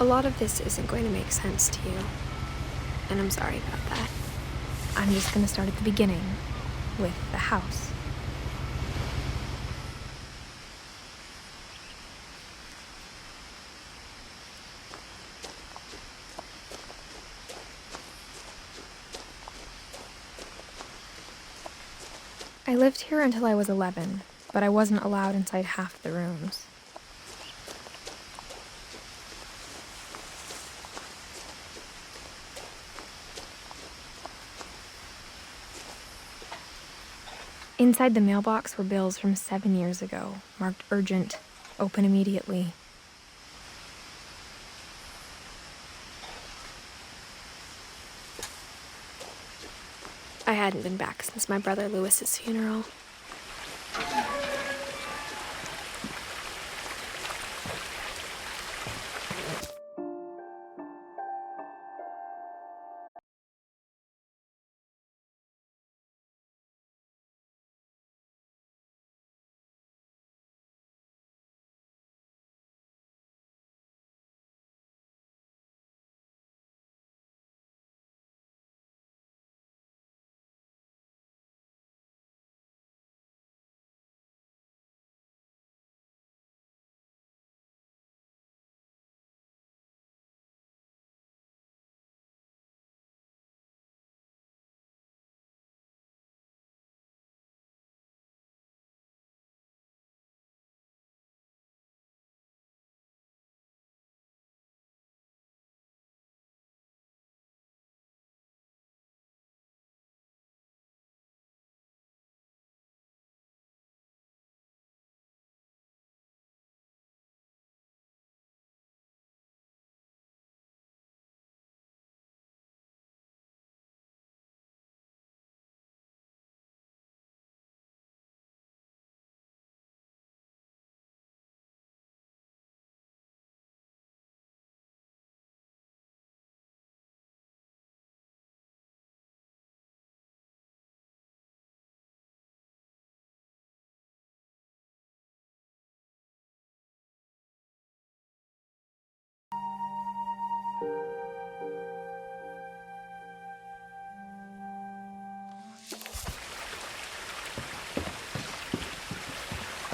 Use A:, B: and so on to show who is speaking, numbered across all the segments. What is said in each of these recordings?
A: A lot of this isn't going to make sense to you, and I'm sorry about that. I'm just going to start at the beginning, with the house. I lived here until I was 11, but I wasn't allowed inside half the rooms. Inside the mailbox were bills from 7 years ago, marked urgent, open immediately. I hadn't been back since my brother Lewis's funeral.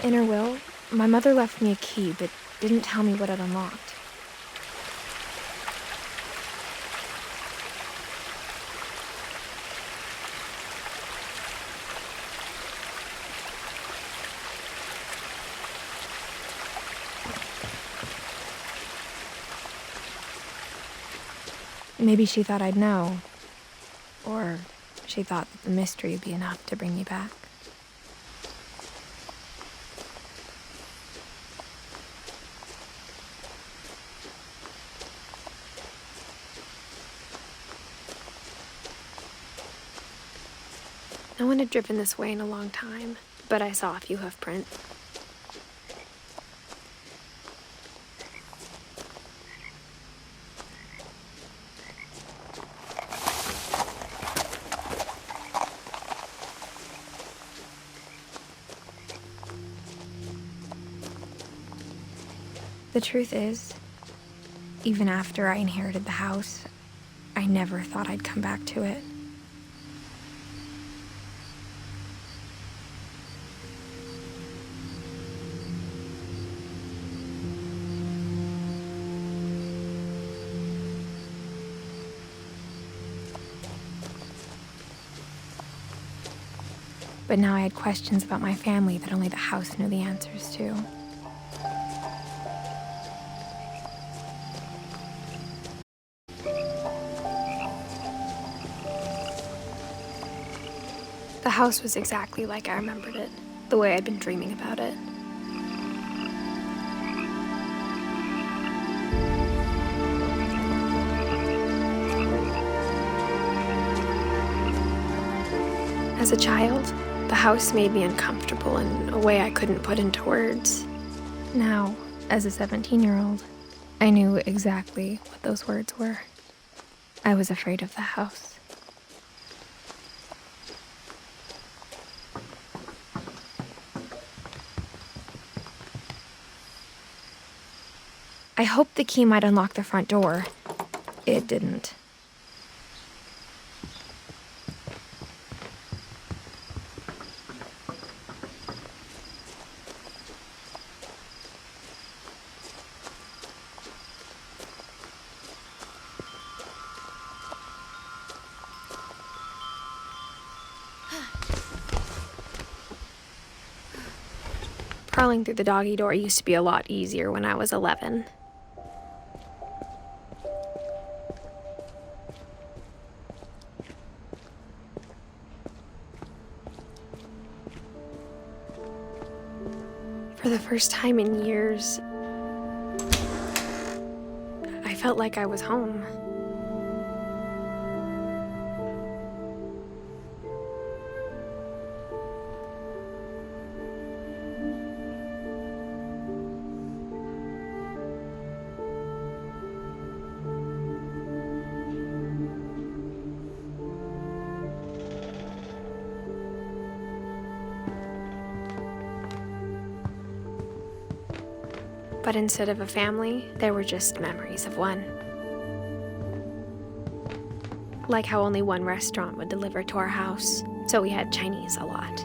A: In her will, my mother left me a key, but didn't tell me what it unlocked. Maybe she thought I'd know, or she thought that the mystery would be enough to bring me back. No one had driven this way in a long time, but I saw a few hoof prints. The truth is, even after I inherited the house, I never thought I'd come back to it. But now I had questions about my family that only the house knew the answers to. The house was exactly like I remembered it, the way I'd been dreaming about it. As a child, the house made me uncomfortable in a way I couldn't put into words. Now, as a 17-year-old, I knew exactly what those words were. I was afraid of the house. I hoped the key might unlock the front door. It didn't. Crawling through the doggy door used to be a lot easier when I was 11. For the first time in years, I felt like I was home. But instead of a family, there were just memories of one. Like how only one restaurant would deliver to our house, so we had Chinese a lot.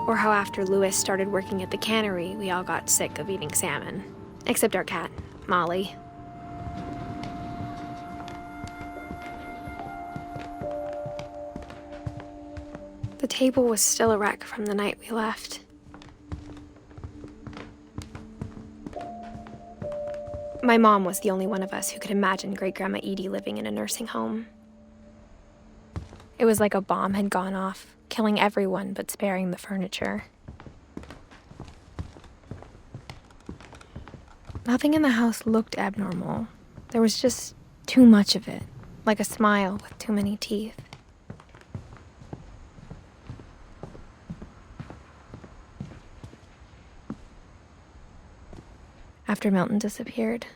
A: Or how after Louis started working at the cannery, we all got sick of eating salmon. Except our cat, Molly. The table was still a wreck from the night we left. My mom was the only one of us who could imagine Great-Grandma Edie living in a nursing home. It was like a bomb had gone off, killing everyone but sparing the furniture. Nothing in the house looked abnormal. There was just too much of it, like a smile with too many teeth. After Milton disappeared,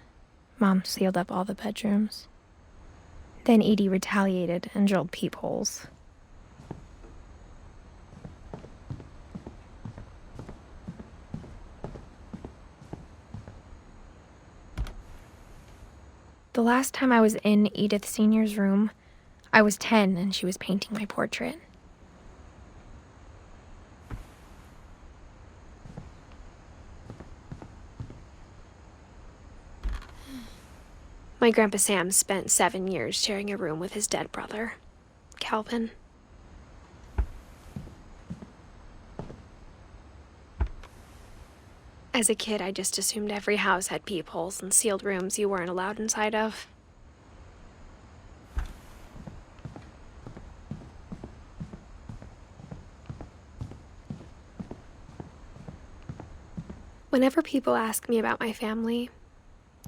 A: Mom sealed up all the bedrooms. Then Edie retaliated and drilled peepholes. The last time I was in Edith Sr.'s room, I was 10 and she was painting my portrait. My Grandpa Sam spent 7 years sharing a room with his dead brother, Calvin. As a kid, I just assumed every house had peepholes and sealed rooms you weren't allowed inside of. Whenever people ask me about my family,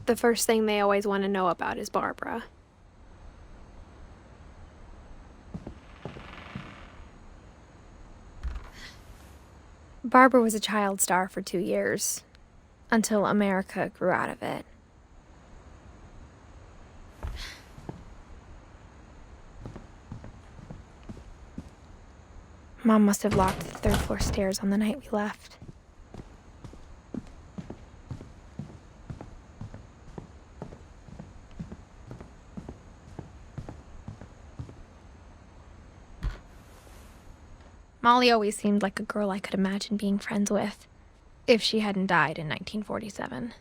A: the first thing they always want to know about is Barbara. Barbara was a child star for 2 years, until America grew out of it. Mom must have locked the third-floor stairs on the night we left. Molly always seemed like a girl I could imagine being friends with, if she hadn't died in 1947.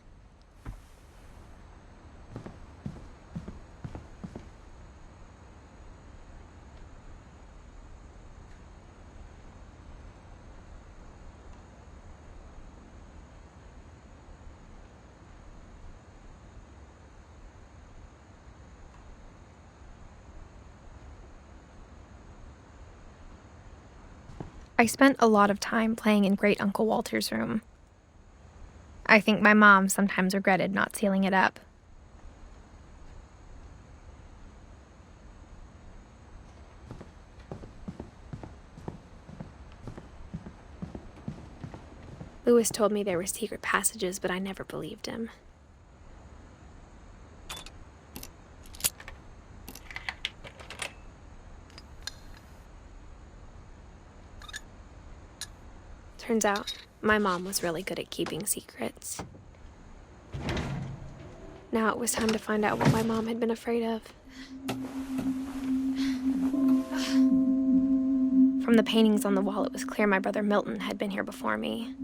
A: I spent a lot of time playing in Great Uncle Walter's room. I think my mom sometimes regretted not sealing it up. Louis told me there were secret passages, but I never believed him. Turns out, my mom was really good at keeping secrets. Now it was time to find out what my mom had been afraid of. From the paintings on the wall, it was clear my brother Milton had been here before me.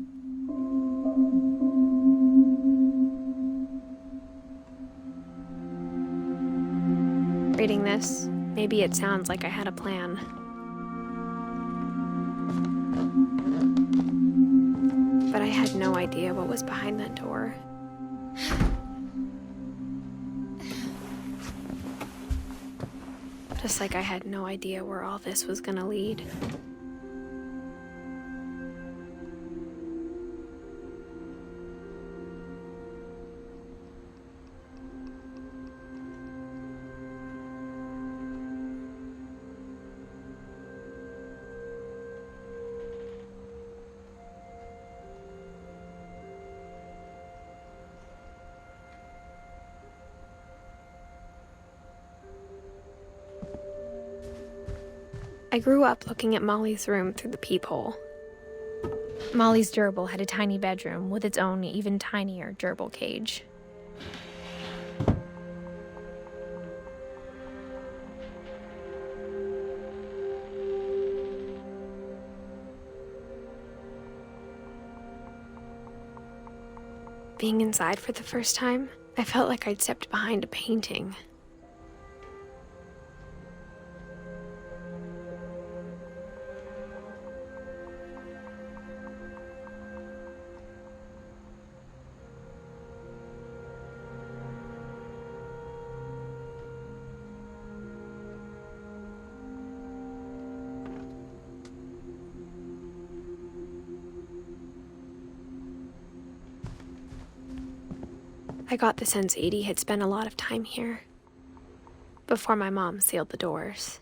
A: Reading this, maybe it sounds like I had a plan. But I had no idea what was behind that door. Just like I had no idea where all this was gonna lead. I grew up looking at Molly's room through the peephole. Molly's gerbil had a tiny bedroom with its own even tinier gerbil cage. Being inside for the first time, I felt like I'd stepped behind a painting. I got the sense Edie had spent a lot of time here, before my mom sealed the doors.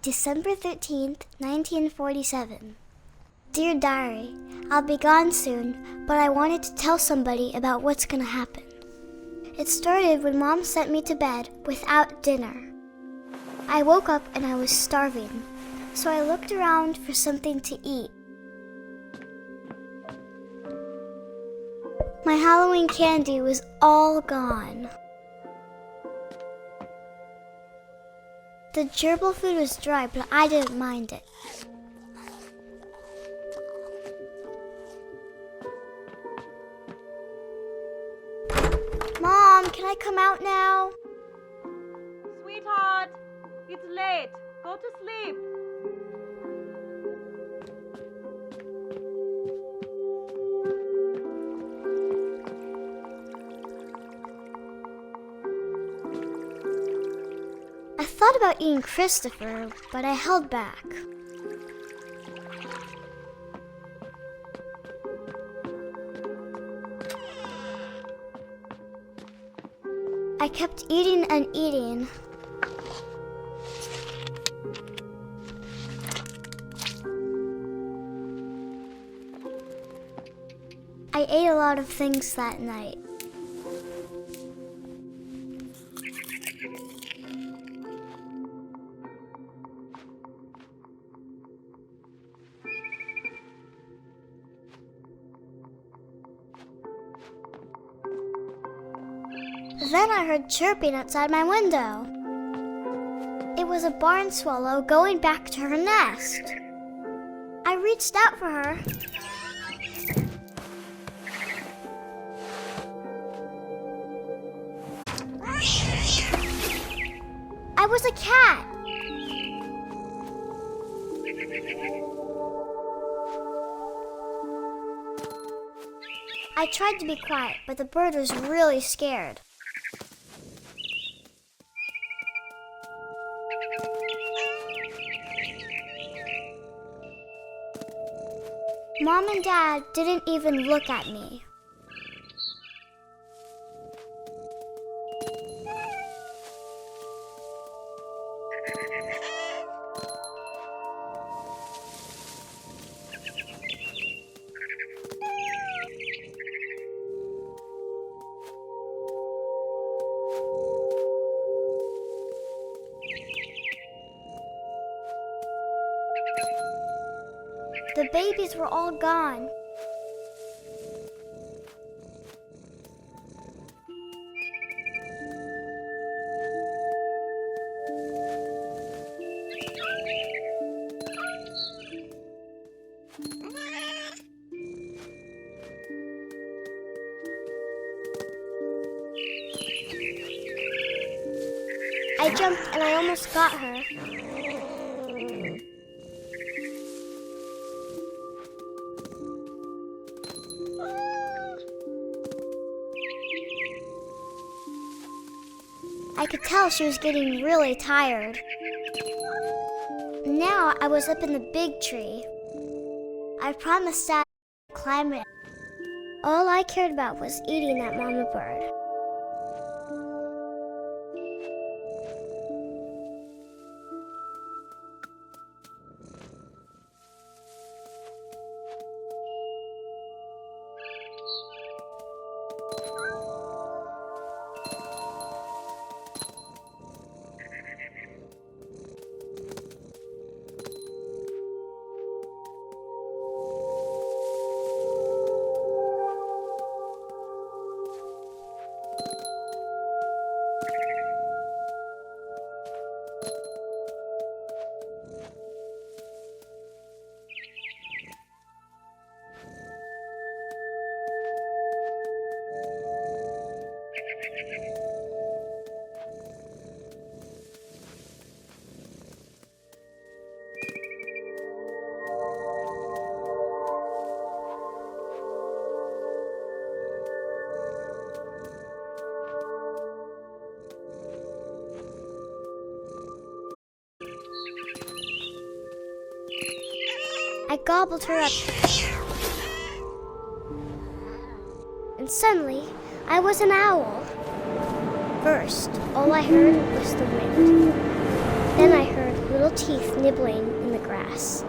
B: December 13th, 1947. Dear Diary, I'll be gone soon, but I wanted to tell somebody about what's gonna happen. It started when Mom sent me to bed without dinner. I woke up and I was starving, so I looked around for something to eat. My Halloween candy was all gone. The gerbil food was dry, but I didn't mind it. Mom, can I come out now?
C: Sweetheart, it's late. Go to sleep.
B: I thought about eating Christopher, but I held back. I kept eating and eating. I ate a lot of things that night. Then I heard chirping outside my window. It was a barn swallow going back to her nest. I reached out for her. I was a cat. I tried to be quiet, but the bird was really scared. Mom and Dad didn't even look at me. The babies were all gone. I jumped and I almost got her. I could tell she was getting really tired. Now I was up in the big tree. I promised Dad to climb it. All I cared about was eating that mama bird. I gobbled her up. And suddenly, I was an owl. First, all I heard was the wind. Then I heard little teeth nibbling in the grass.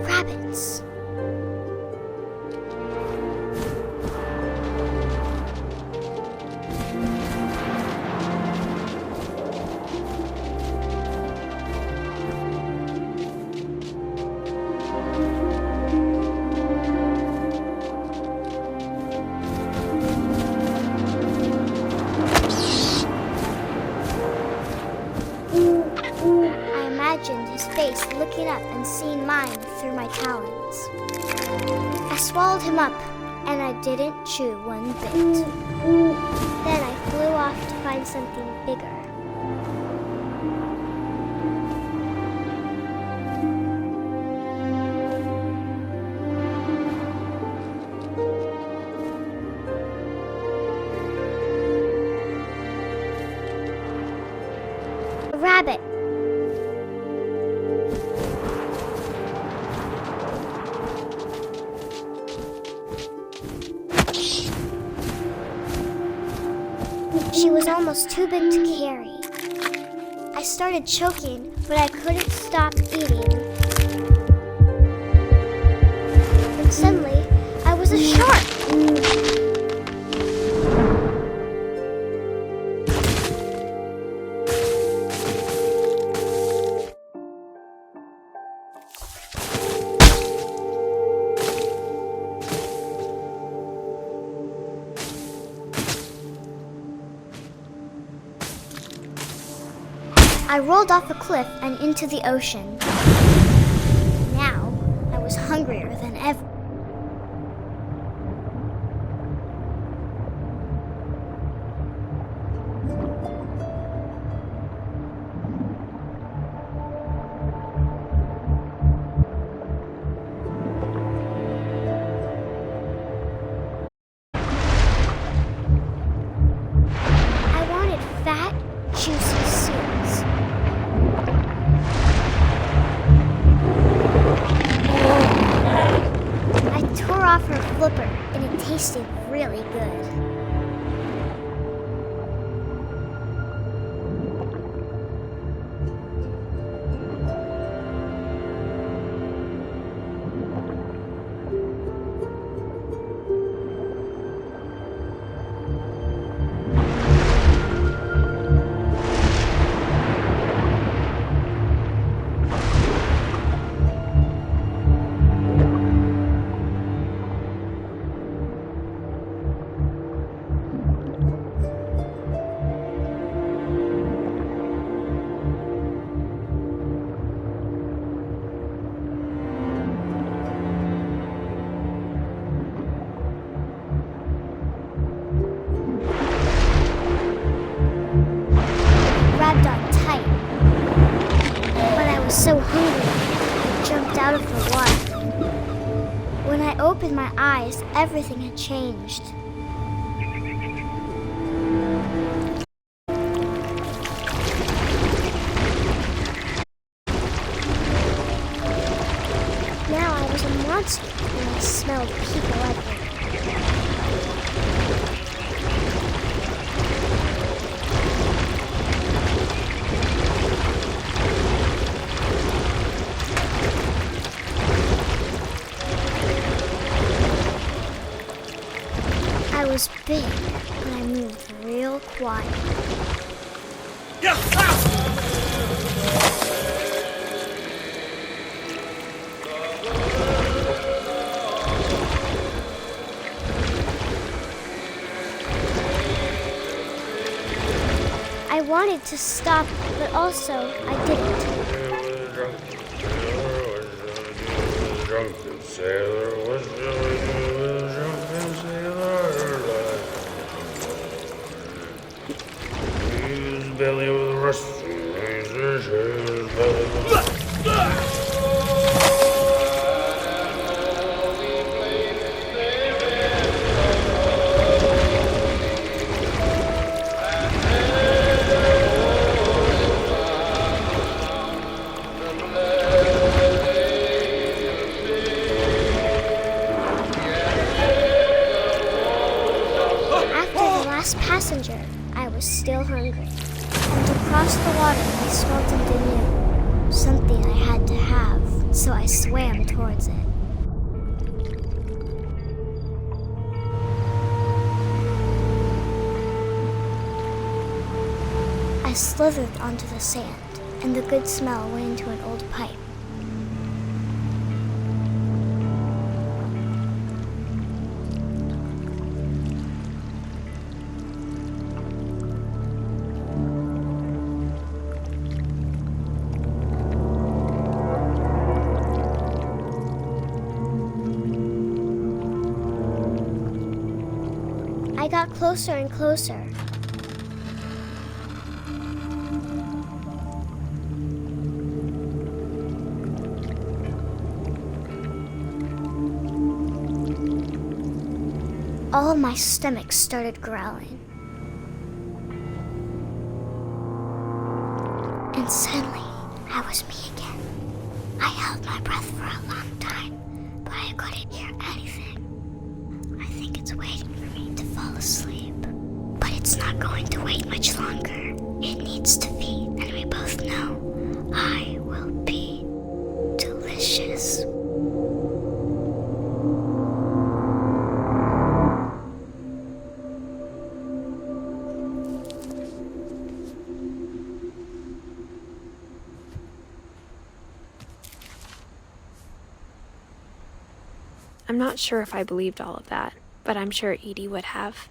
B: Rabbits. I imagined his face looking up and seeing mine through my talons. I swallowed him up, and I didn't chew one bit. Then I flew off to find something bigger. A rabbit. She was almost too big to carry. I started choking, but I couldn't stop eating. And suddenly, I was a shark. I rolled off a cliff and into the ocean. Now, I was hungrier than ever. I wanted fat, juicy seals. I tore off her flipper, and it tasted really good. opened my eyes, everything had changed. Now I was a monster, and I smelled people everywhere. I was big, but I moved real quiet. I wanted to stop, but also I didn't.
D: Belly with a rust.
B: After the last passenger, I was still hungry. And across the water, I smelled something new. Something I had to have, so I swam towards it. I slithered onto the sand, and the good smell went into an old pipe. I got closer and closer. All of my stomach started growling. And suddenly, I was me again. I held my breath for a long time, but I couldn't hear anything. I think it's waiting for me to fall asleep. But it's not going to wait much longer. It needs to feed, and we both know I will be delicious.
A: I'm not sure if I believed all of that, but I'm sure Edie would have.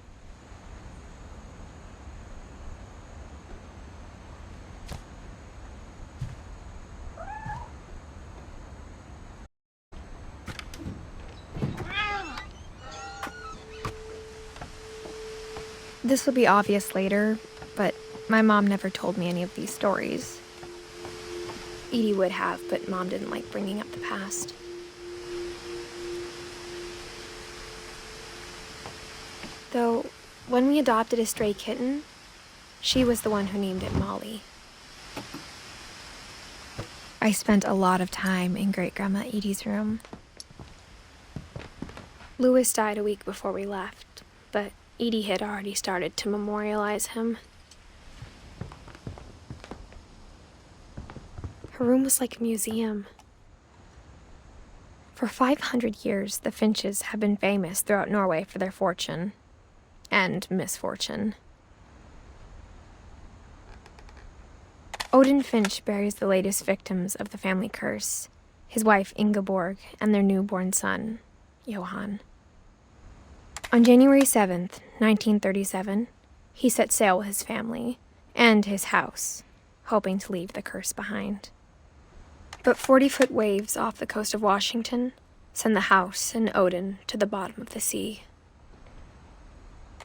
A: This will be obvious later, but my mom never told me any of these stories. Edie would have, but Mom didn't like bringing up the past. Though, when we adopted a stray kitten, she was the one who named it Molly. I spent a lot of time in Great-Grandma Edie's room. Louis died a week before we left, but Edie had already started to memorialize him. Her room was like a museum. For 500 years, the Finches have been famous throughout Norway for their fortune. And misfortune. Odin Finch buries the latest victims of the family curse, his wife Ingeborg and their newborn son, Johan. On January 7th, 1937, he set sail with his family and his house, hoping to leave the curse behind. But 40-foot waves off the coast of Washington send the house and Odin to the bottom of the sea.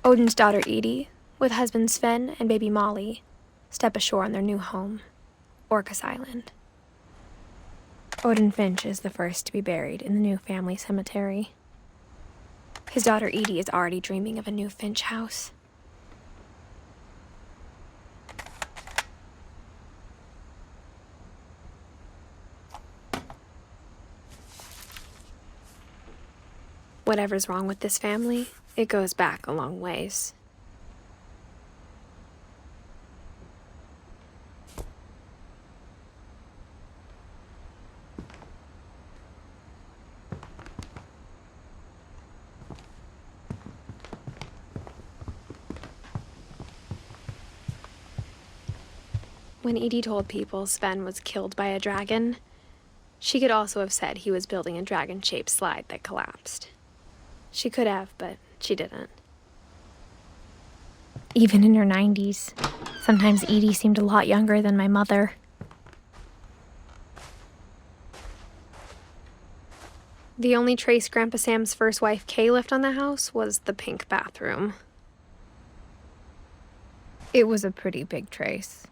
A: Odin's daughter Edie, with husband Sven and baby Molly, step ashore on their new home, Orcas Island. Odin Finch is the first to be buried in the new family cemetery. His daughter Edie is already dreaming of a new Finch house. Whatever's wrong with this family, it goes back a long ways. When Edie told people Sven was killed by a dragon, she could also have said he was building a dragon-shaped slide that collapsed. She could have, but she didn't. Even in her 90s, sometimes Edie seemed a lot younger than my mother. The only trace Grandpa Sam's first wife, Kay, left on the house was the pink bathroom. It was a pretty big trace.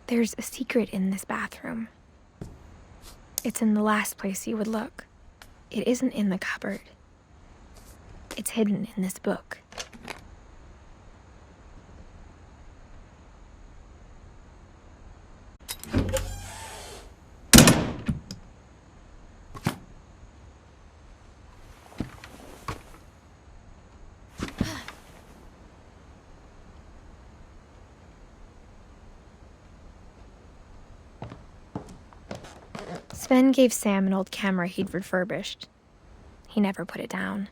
A: There's a secret in this bathroom. It's in the last place you would look. It isn't in the cupboard. It's hidden in this book. Sven gave Sam an old camera he'd refurbished. He never put it down.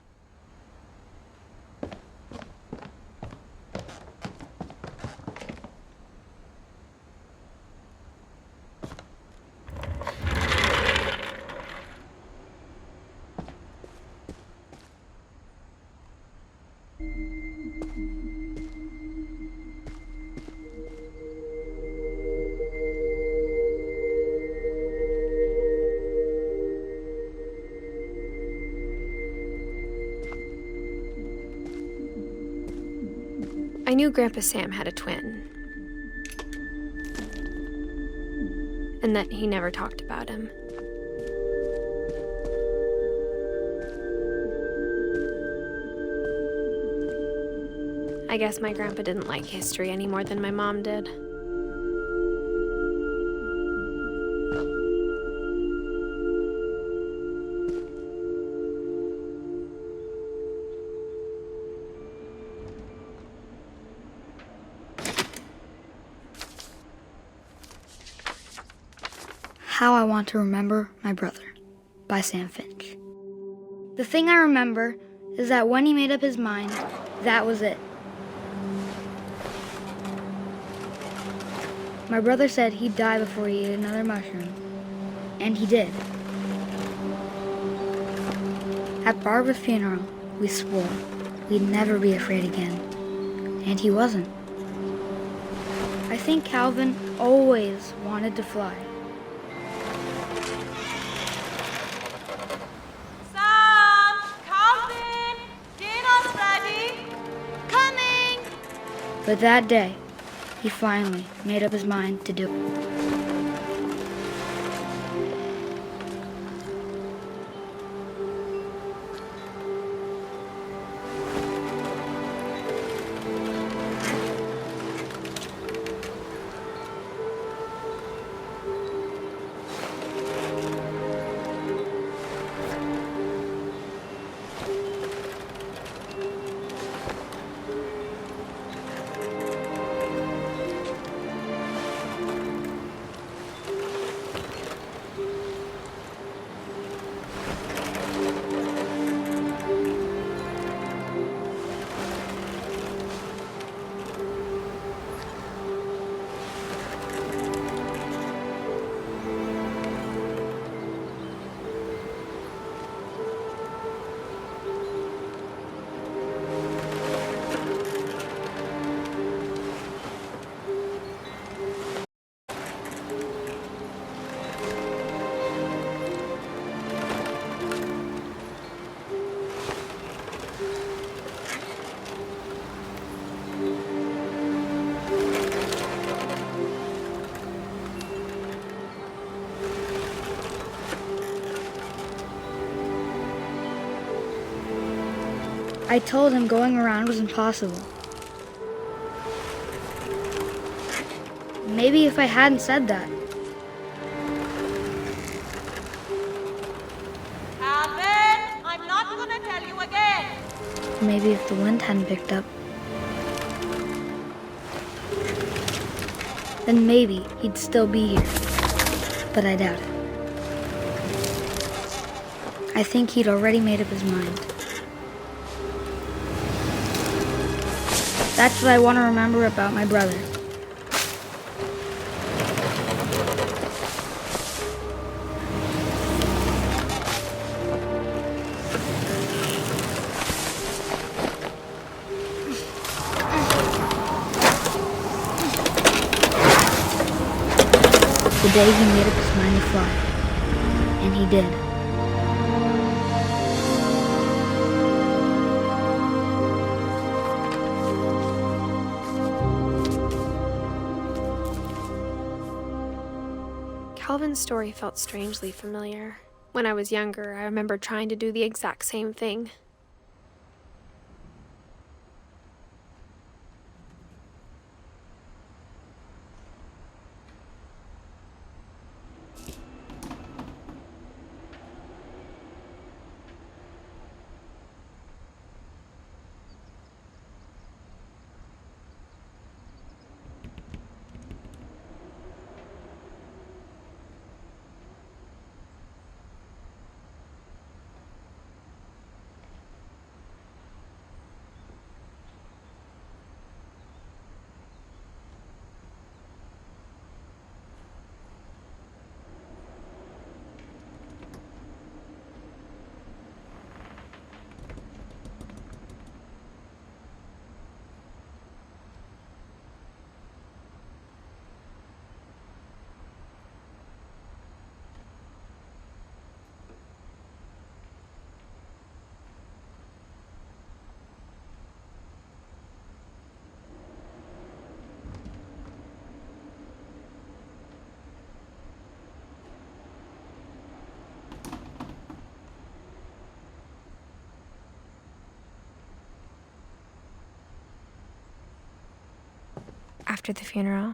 A: I knew Grandpa Sam had a twin, and that he never talked about him. I guess my grandpa didn't like history any more than my mom did.
D: How I Want to Remember My Brother by Sam Finch. The thing I remember is that when he made up his mind, that was it. My brother said he'd die before he ate another mushroom, and he did. At Barbara's funeral, we swore we'd never be afraid again, and he wasn't. I think Calvin always wanted to fly.
C: Sam! Calvin! Dinner's ready! Coming!
D: But that day, he finally made up his mind to do it. I told him going around was impossible. Maybe if I hadn't said that.
C: Calvin, I'm not gonna tell you again.
D: Maybe if the wind hadn't picked up. Then maybe he'd still be here. But I doubt it. I think he'd already made up his mind. That's what I want to remember about my brother. The day he made up his mind to fly. And he did.
A: Calvin's story felt strangely familiar. When I was younger, I remember trying to do the exact same thing. After the funeral,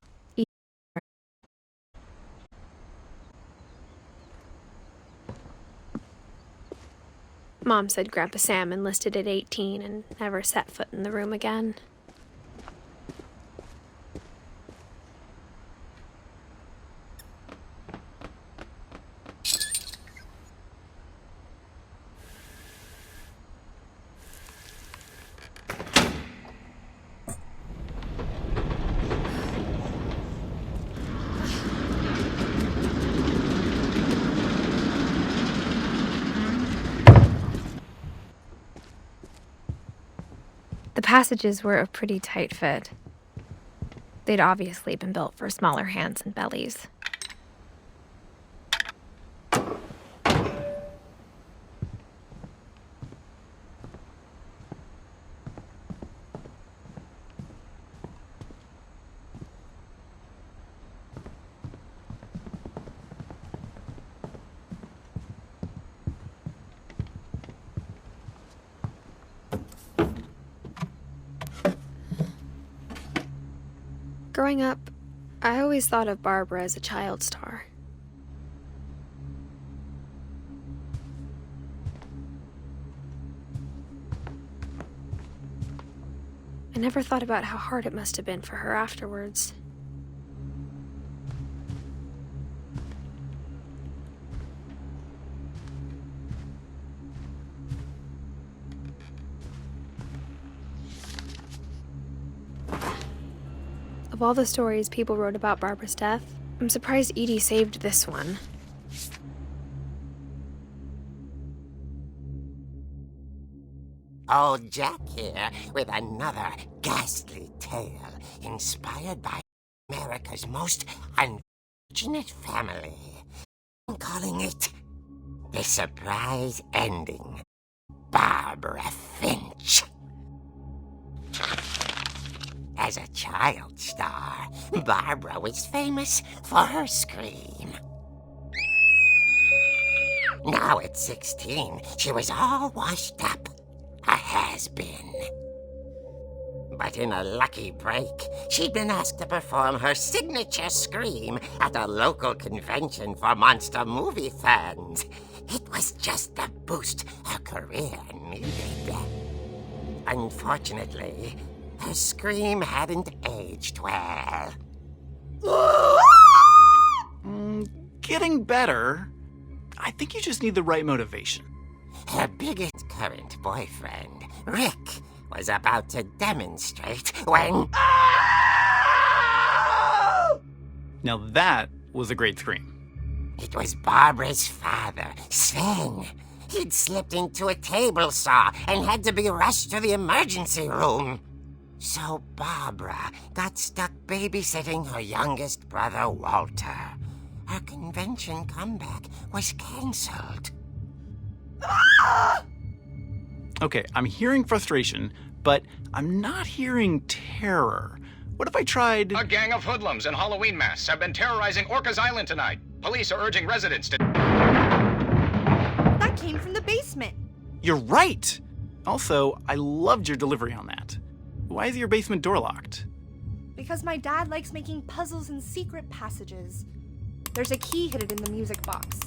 A: Mom said Grandpa Sam enlisted at 18 and never set foot in the room again. The passages were a pretty tight fit. They'd obviously been built for smaller hands and bellies. Growing up, I always thought of Barbara as a child star. I never thought about how hard it must have been for her afterwards. Of all the stories people wrote about Barbara's death, I'm surprised Edie saved this one.
E: Old Jack here with another ghastly tale inspired by America's most unfortunate family. I'm calling it The Surprise Ending. Barbara Finch. As a child star, Barbara was famous for her scream. Now at 16, she was all washed up. A has been. But in a lucky break, she'd been asked to perform her signature scream at a local convention for monster movie fans. It was just the boost her career needed. Unfortunately, her scream hadn't aged well.
F: Getting better. I think you just need the right motivation.
E: Her biggest current boyfriend, Rick, was about to demonstrate when...
F: Now that was a great scream.
E: It was Barbara's father, Sven. He'd slipped into a table saw and had to be rushed to the emergency room. So Barbara got stuck babysitting her youngest brother, Walter. Her convention comeback was cancelled.
F: Okay, I'm hearing frustration, but I'm not hearing terror. What if I tried...
G: A gang of hoodlums in Halloween masks have been terrorizing Orcas Island tonight. Police are urging residents to...
C: That came from the basement.
F: You're right! Also, I loved your delivery on that. Why is your basement door locked?
C: Because my dad likes making puzzles and secret passages. There's a key hidden in the music box.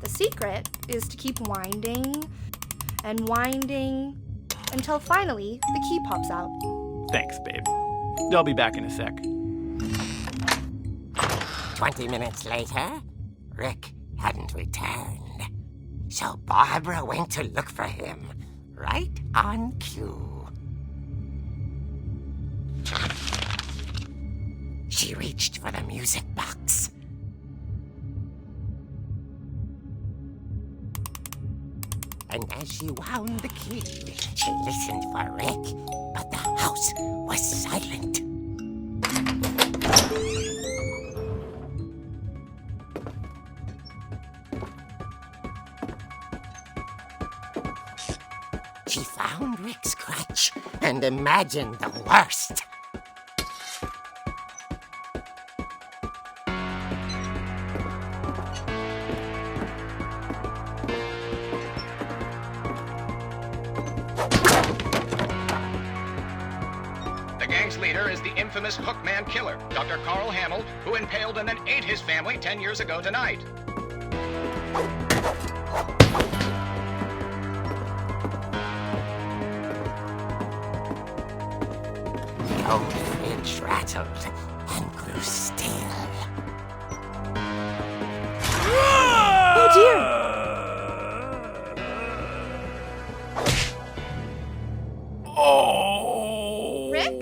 C: The secret is to keep winding and winding until finally the key pops out.
F: Thanks, babe. I'll be back in a sec.
E: 20 minutes later, Rick hadn't returned. So Barbara went to look for him, right on cue. She reached for the music box. And as she wound the key, she listened for Rick, but the house was silent. She found Rick's crutch and imagined the worst.
G: The gang's leader is the infamous Hookman killer, Dr. Carl Hamill, who impaled and then ate his family 10 years ago tonight.
E: The old fridge rattled and grew still.
C: Oh dear!
F: Oh!
C: Rick?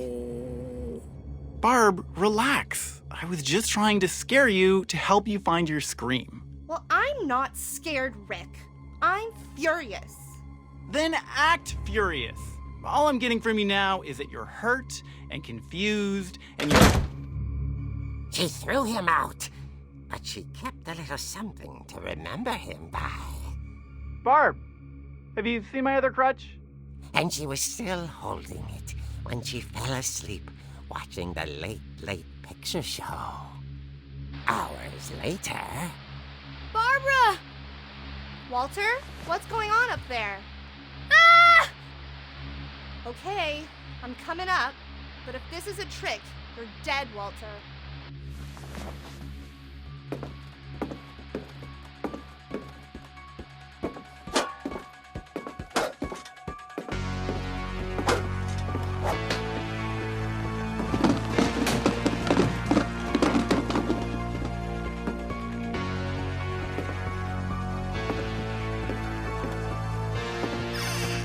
F: Barb, relax. I was just trying to scare you to help you find your scream.
C: Well, I'm not scared, Rick. I'm furious.
F: Then act furious. All I'm getting from you now is that you're hurt and confused and you're...
E: She threw him out, but she kept a little something to remember him by.
F: Barb, have you seen my other crutch?
E: And she was still holding it when she fell asleep watching the late picture show. Hours later...
C: Barbara! Walter, what's going on up there? Ah! Okay, I'm coming up, but if this is a trick, you're dead, Walter.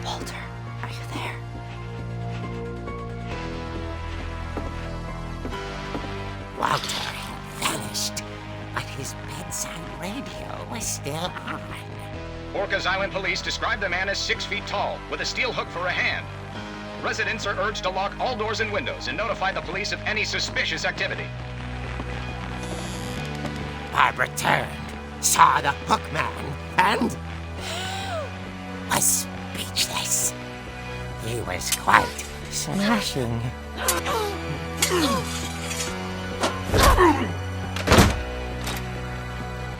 A: Walter, are you there?
E: Walter had vanished, but his bedside radio was still on.
G: Orcas Island police describe the man as 6 feet tall, with a steel hook for a hand. Residents are urged to lock all doors and windows and notify the police of any suspicious activity.
E: Barbara turned, saw the hookman, and was speechless. He was quite smashing.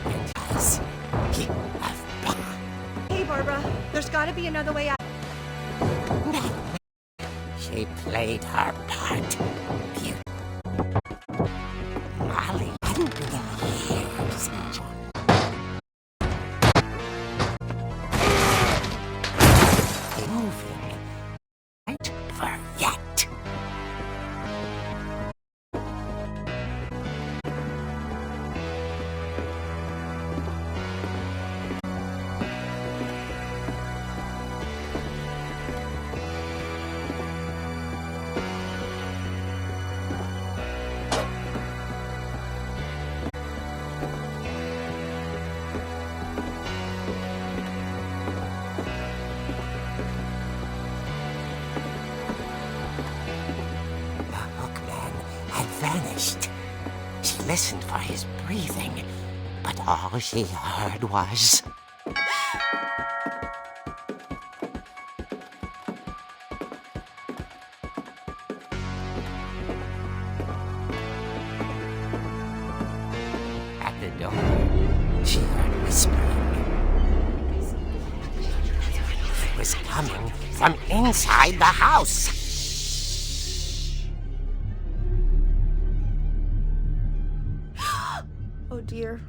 E: And as he left,
C: Hey, Barbara, there's gotta be another way out.
E: that She played her part. Molly hadn't been in years. Moving. Right for yet. Vanished. She listened for his breathing, but all she heard was... At the door, she heard whispering. It was coming from inside the house.
C: Oh dear.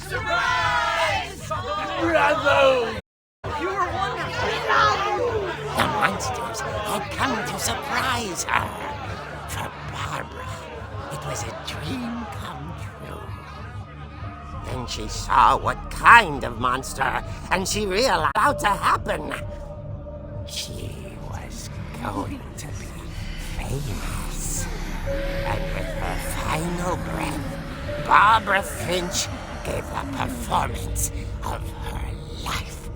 E: Surprise! Bravo!
C: You were one
E: The monsters had come to surprise her. For Barbara, it was a dream come true. Then she saw what kind of monster, and she realized what to happen. She was going to be famous. And with her final breath, Barbara Finch gave the performance of her life.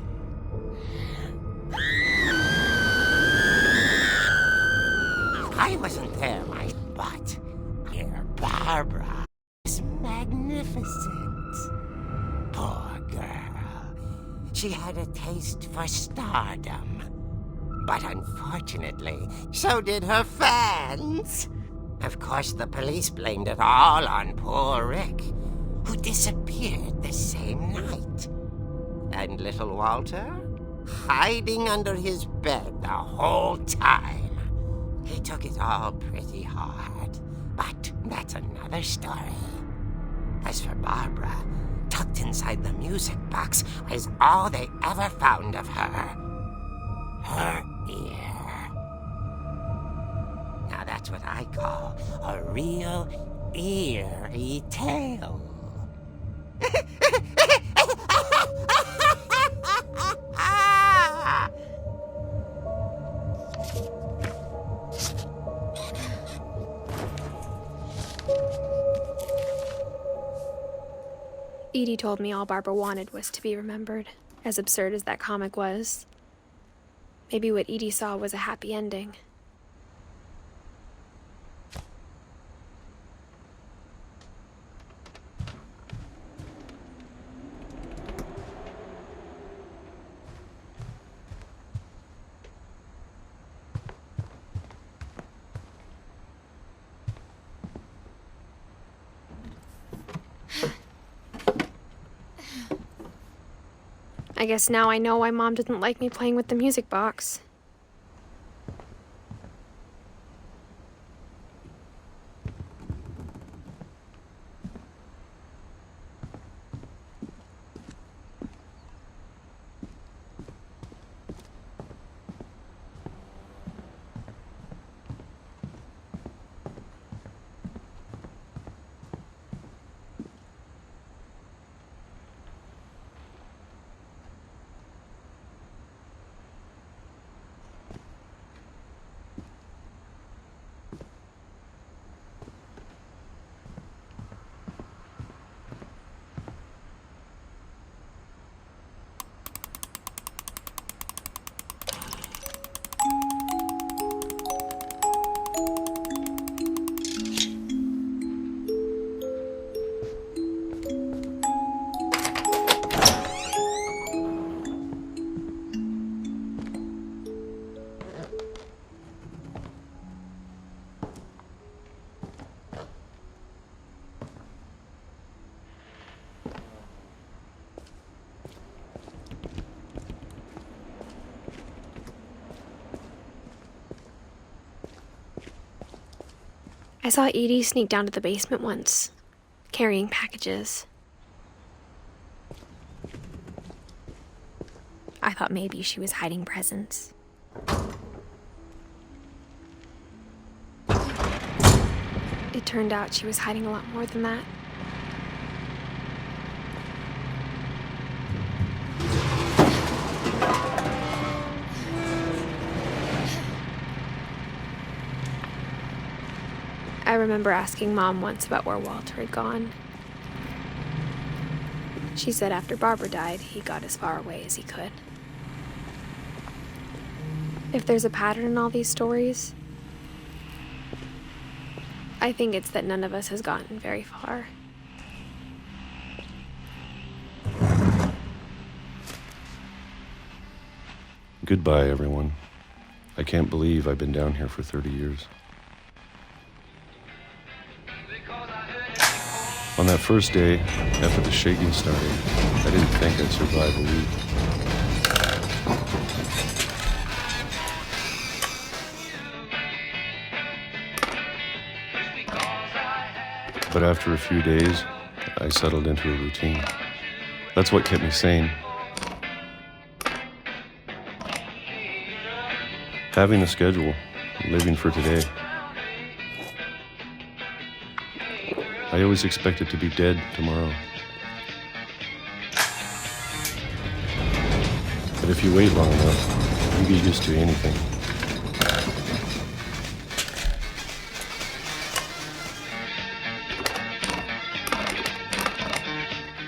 E: I wasn't there, but dear Barbara was magnificent. Poor girl. She had a taste for stardom. But unfortunately, so did her fans. Of course, the police blamed it all on poor Rick, who disappeared the same night. And little Walter, hiding under his bed the whole time. He took it all pretty hard, but that's another story. As for Barbara, tucked inside the music box was all they ever found of her. Her ear. Now that's what I call a real eerie tale.
A: Edie told me all Barbara wanted was to be remembered, as absurd as that comic was. Maybe what Edie saw was a happy ending. I guess now I know why Mom didn't like me playing with the music box. I saw Edie sneak down to the basement once, carrying packages. I thought maybe she was hiding presents. It turned out she was hiding a lot more than that. I remember asking Mom once about where Walter had gone. She said after Barbara died, he got as far away as he could. If there's a pattern in all these stories, I think it's that none of us has gotten very far.
H: Goodbye, everyone. I can't believe I've been down here for 30 years. On that first day, after the shaking started, I didn't think I'd survive a week. But after a few days, I settled into a routine. That's what kept me sane. Having a schedule, living for today. I always expected to be dead tomorrow. But if you wait long enough, you get used to anything.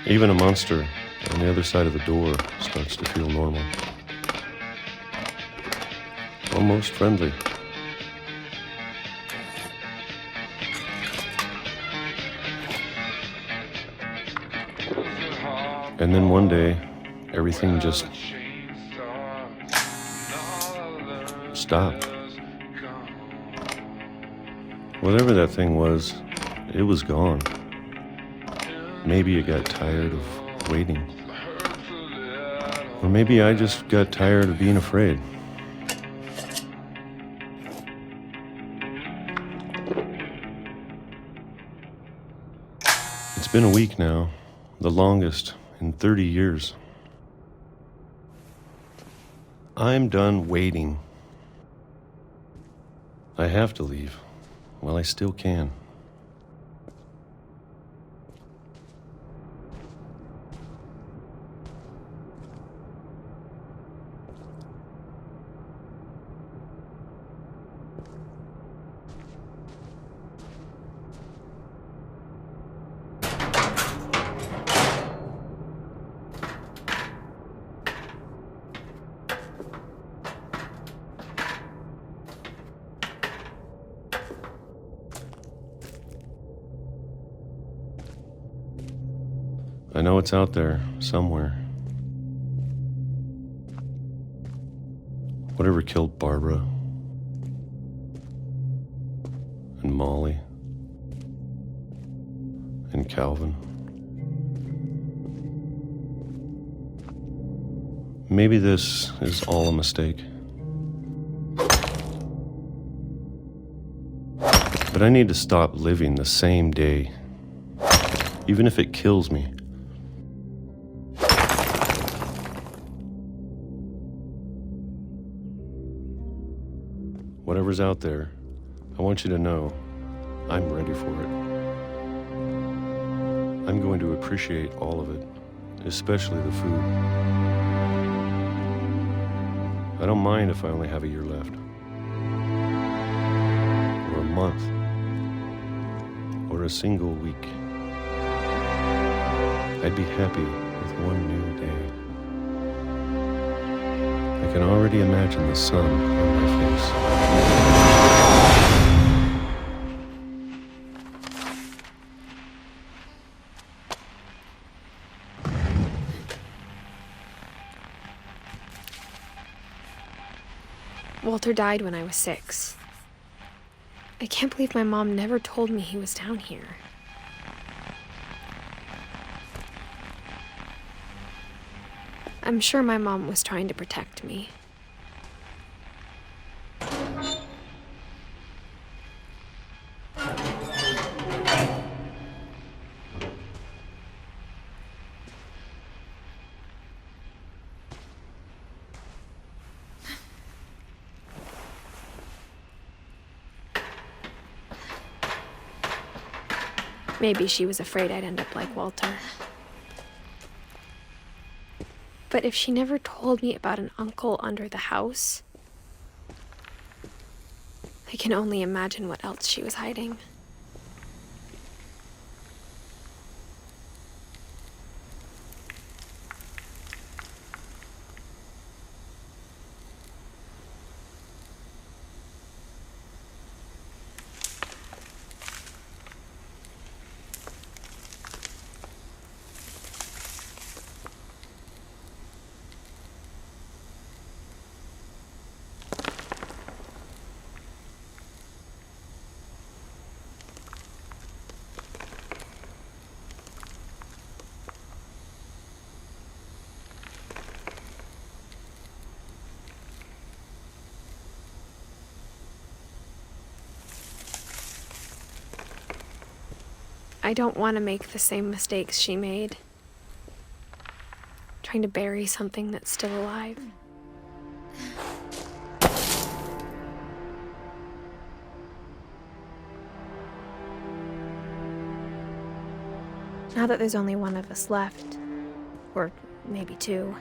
H: Even a monster on the other side of the door starts to feel normal. Almost friendly. And then one day, everything just stopped. Whatever that thing was, it was gone. Maybe it got tired of waiting. Or maybe I just got tired of being afraid. It's been a week now, the longest in 30 years. I'm done waiting. I have to leave while I still can. I know it's out there, somewhere. Whatever killed Barbara and Molly and Calvin. Maybe this is all a mistake. But I need to stop living the same day, even if it kills me. Whatever's out there, I want you to know I'm ready for it. I'm going to appreciate all of it, especially the food. I don't mind if I only have a year left, or a month, or a single week. I'd be happy with one new day. I can already imagine the sun on my face.
A: Walter died when I was 6. I can't believe my mom never told me he was down here. I'm sure my mom was trying to protect me. Maybe she was afraid I'd end up like Walter. But if she never told me about an uncle under the house, I can only imagine what else she was hiding. I don't want to make the same mistakes she made, trying to bury something that's still alive. Now that there's only one of us left, or maybe two,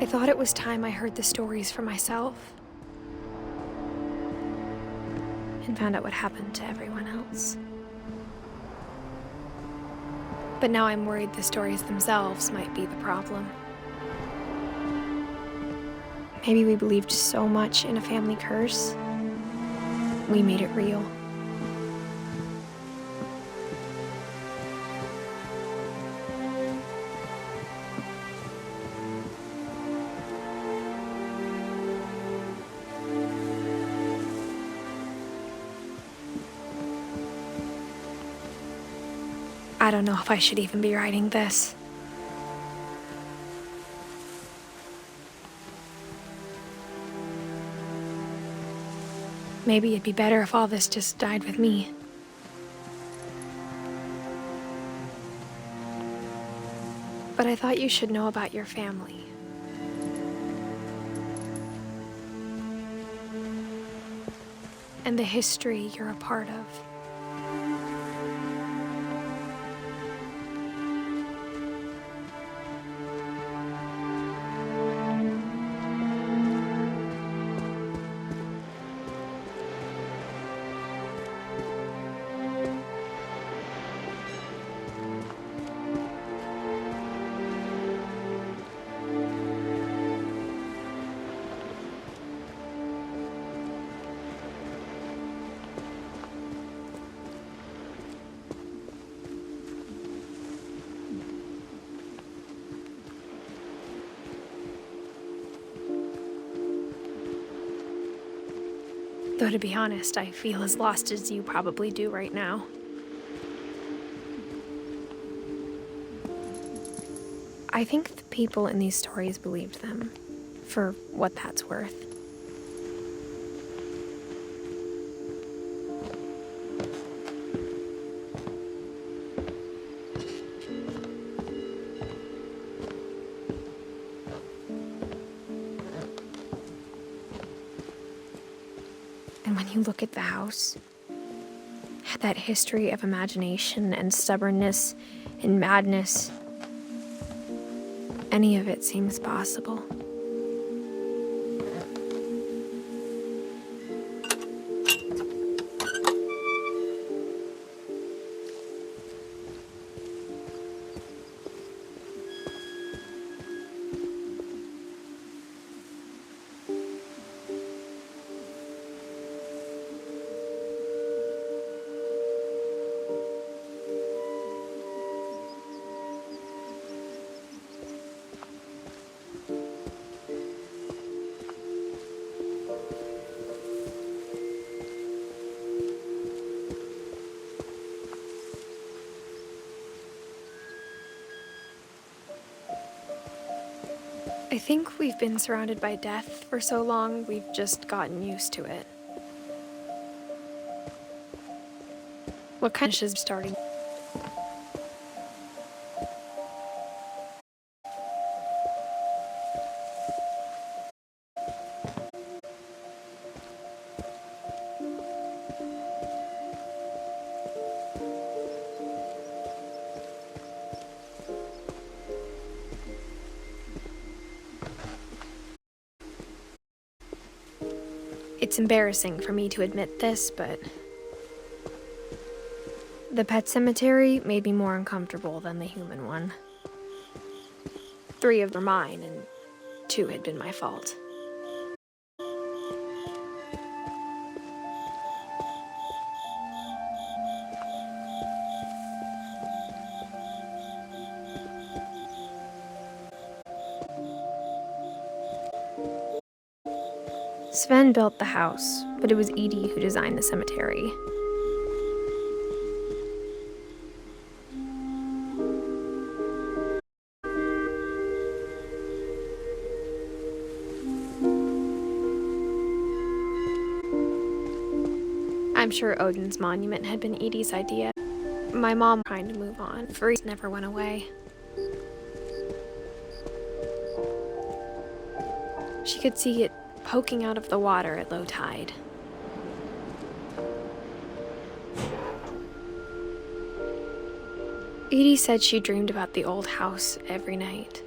A: I thought it was time I heard the stories for myself and found out what happened to everyone else. But now I'm worried the stories themselves might be the problem. Maybe we believed so much in a family curse, we made it real. I don't know if I should even be writing this. Maybe it'd be better if all this just died with me. But I thought you should know about your family. And the history you're a part of. Though to be honest, I feel as lost as you probably do right now. I think the people in these stories believed them, for what that's worth. And when you look at the house, that history of imagination and stubbornness and madness, any of it seems possible. I think we've been surrounded by death for so long, we've just gotten used to it. What kind of is starting? It's embarrassing for me to admit this, but the pet cemetery made me more uncomfortable than the human one. 3 of them were mine, and 2 had been my fault. Sven built the house, but it was Edie who designed the cemetery. I'm sure Odin's monument had been Edie's idea. My mom trying to move on. Freeze never went away. She could see it poking out of the water at low tide. Edie said she dreamed about the old house every night.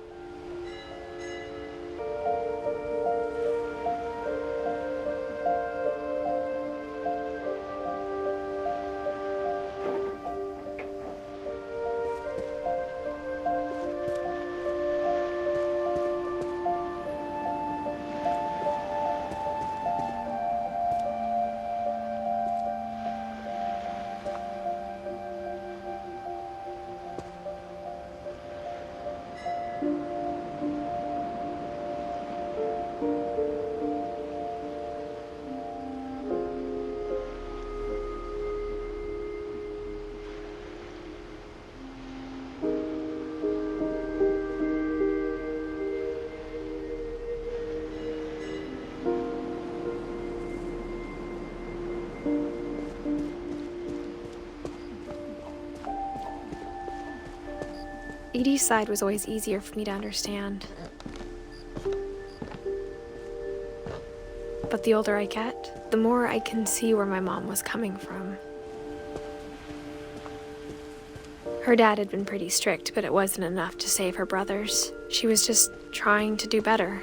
A: Edie's side was always easier for me to understand. But the older I get, the more I can see where my mom was coming from. Her dad had been pretty strict, but it wasn't enough to save her brothers. She was just trying to do better.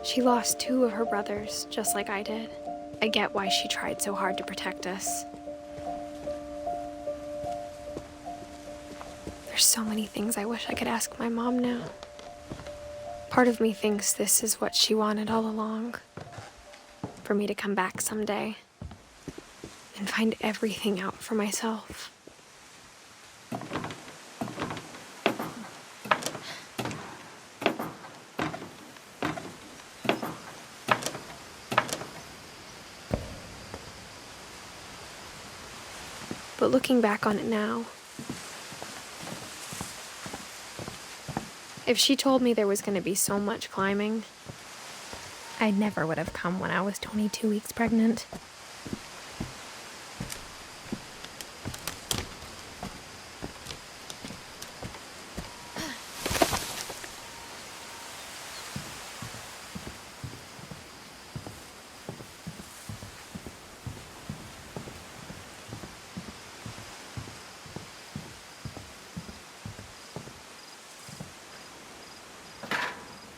A: She lost 2 of her brothers, just like I did. I get why she tried so hard to protect us. There's so many things I wish I could ask my mom now. Part of me thinks this is what she wanted all along. For me to come back someday and find everything out for myself. But looking back on it now, if she told me there was going to be so much climbing, I never would have come when I was 22 weeks pregnant.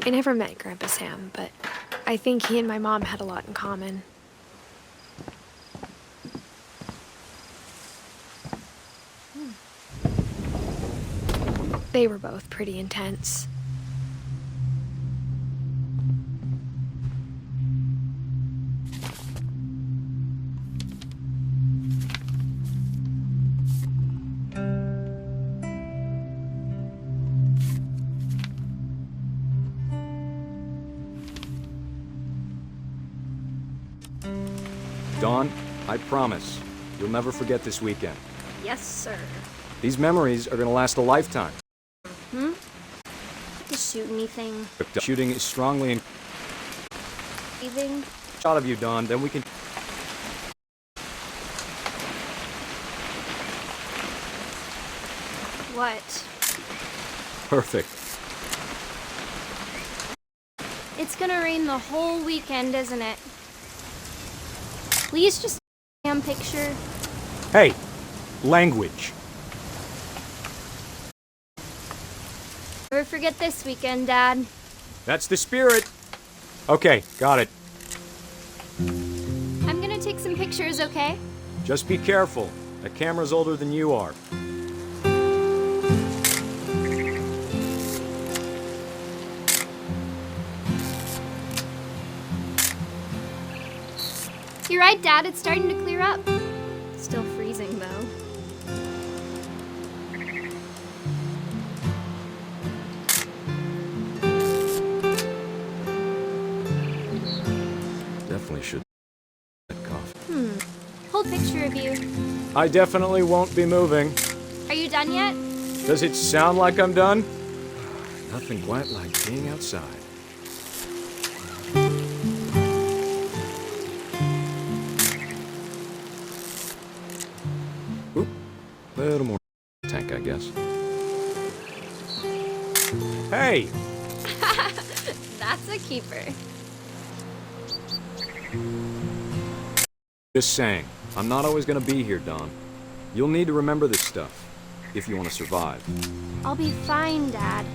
A: I never met Grandpa Sam, but I think he and my mom had a lot in common. They were both pretty intense.
I: Dawn, I promise, you'll never forget this weekend.
J: Yes, sir.
I: These memories are gonna last a lifetime.
J: To shoot anything.
I: Shooting is strongly
J: Leaving.
I: shot of you, Dawn, then we can...
J: What?
I: Perfect.
J: It's gonna rain the whole weekend, isn't it? Please just damn picture.
I: Hey, language.
J: Never forget this weekend, Dad.
I: That's the spirit. Okay, got it.
J: I'm gonna take some pictures, okay?
I: Just be careful. That camera's older than you are.
J: You're right, Dad. It's starting to clear up. Still freezing, though.
I: Definitely should that coffee.
J: Hold picture of you.
I: I definitely won't be moving.
J: Are you done yet?
I: Does it sound like I'm done? Nothing quite like being outside. Oop, little more tank, I guess. Hey!
J: That's a keeper.
I: Just saying, I'm not always gonna be here, Don. You'll need to remember this stuff, if you want to survive.
J: I'll be fine, Dad.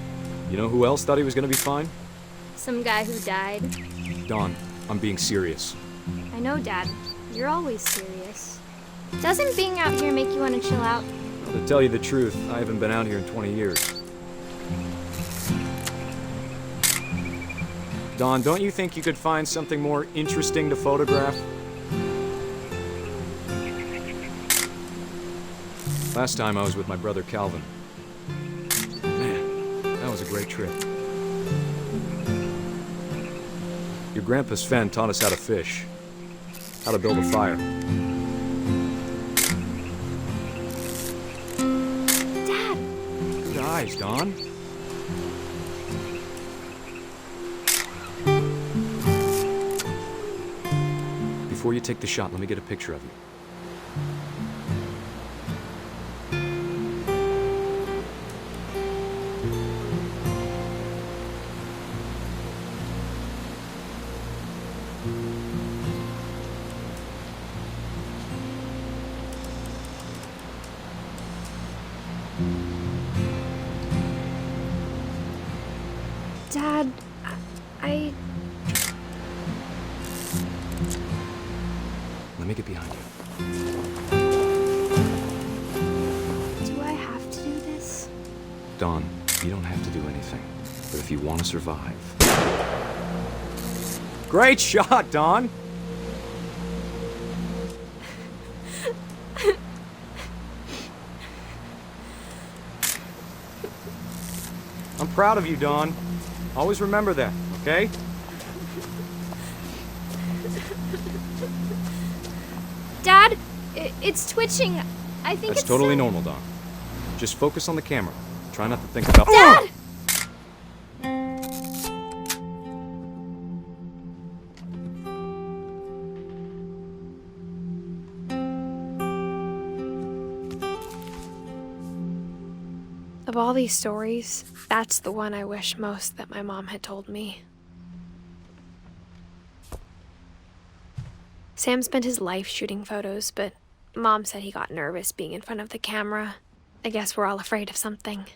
I: You know who else thought he was gonna be fine?
J: Some guy who died.
I: Don, I'm being serious.
J: I know, Dad. You're always serious. Doesn't being out here make you want to chill out?
I: Well, to tell you the truth, I haven't been out here in 20 years. Don, don't you think you could find something more interesting to photograph? Last time I was with my brother Calvin. Man, that was a great trip. Your grandpa Sven taught us how to fish, how to build a fire.
J: Dad!
I: Good eyes, Don. Before you take the shot, let me get a picture of you.
A: Dad, I...
I: Let me get behind you.
A: Do I have to do this?
I: Don, you don't have to do anything. But if you want to survive... Great shot, Don! I'm proud of you, Don. Always remember that, okay?
J: Dad, it's twitching. I think
I: That's
J: it's
I: totally normal, Don. Just focus on the camera. Try not to think about...
J: Dad!
A: Of all these stories, that's the one I wish most that my mom had told me. Sam spent his life shooting photos, but Mom said he got nervous being in front of the camera. I guess we're all afraid of something.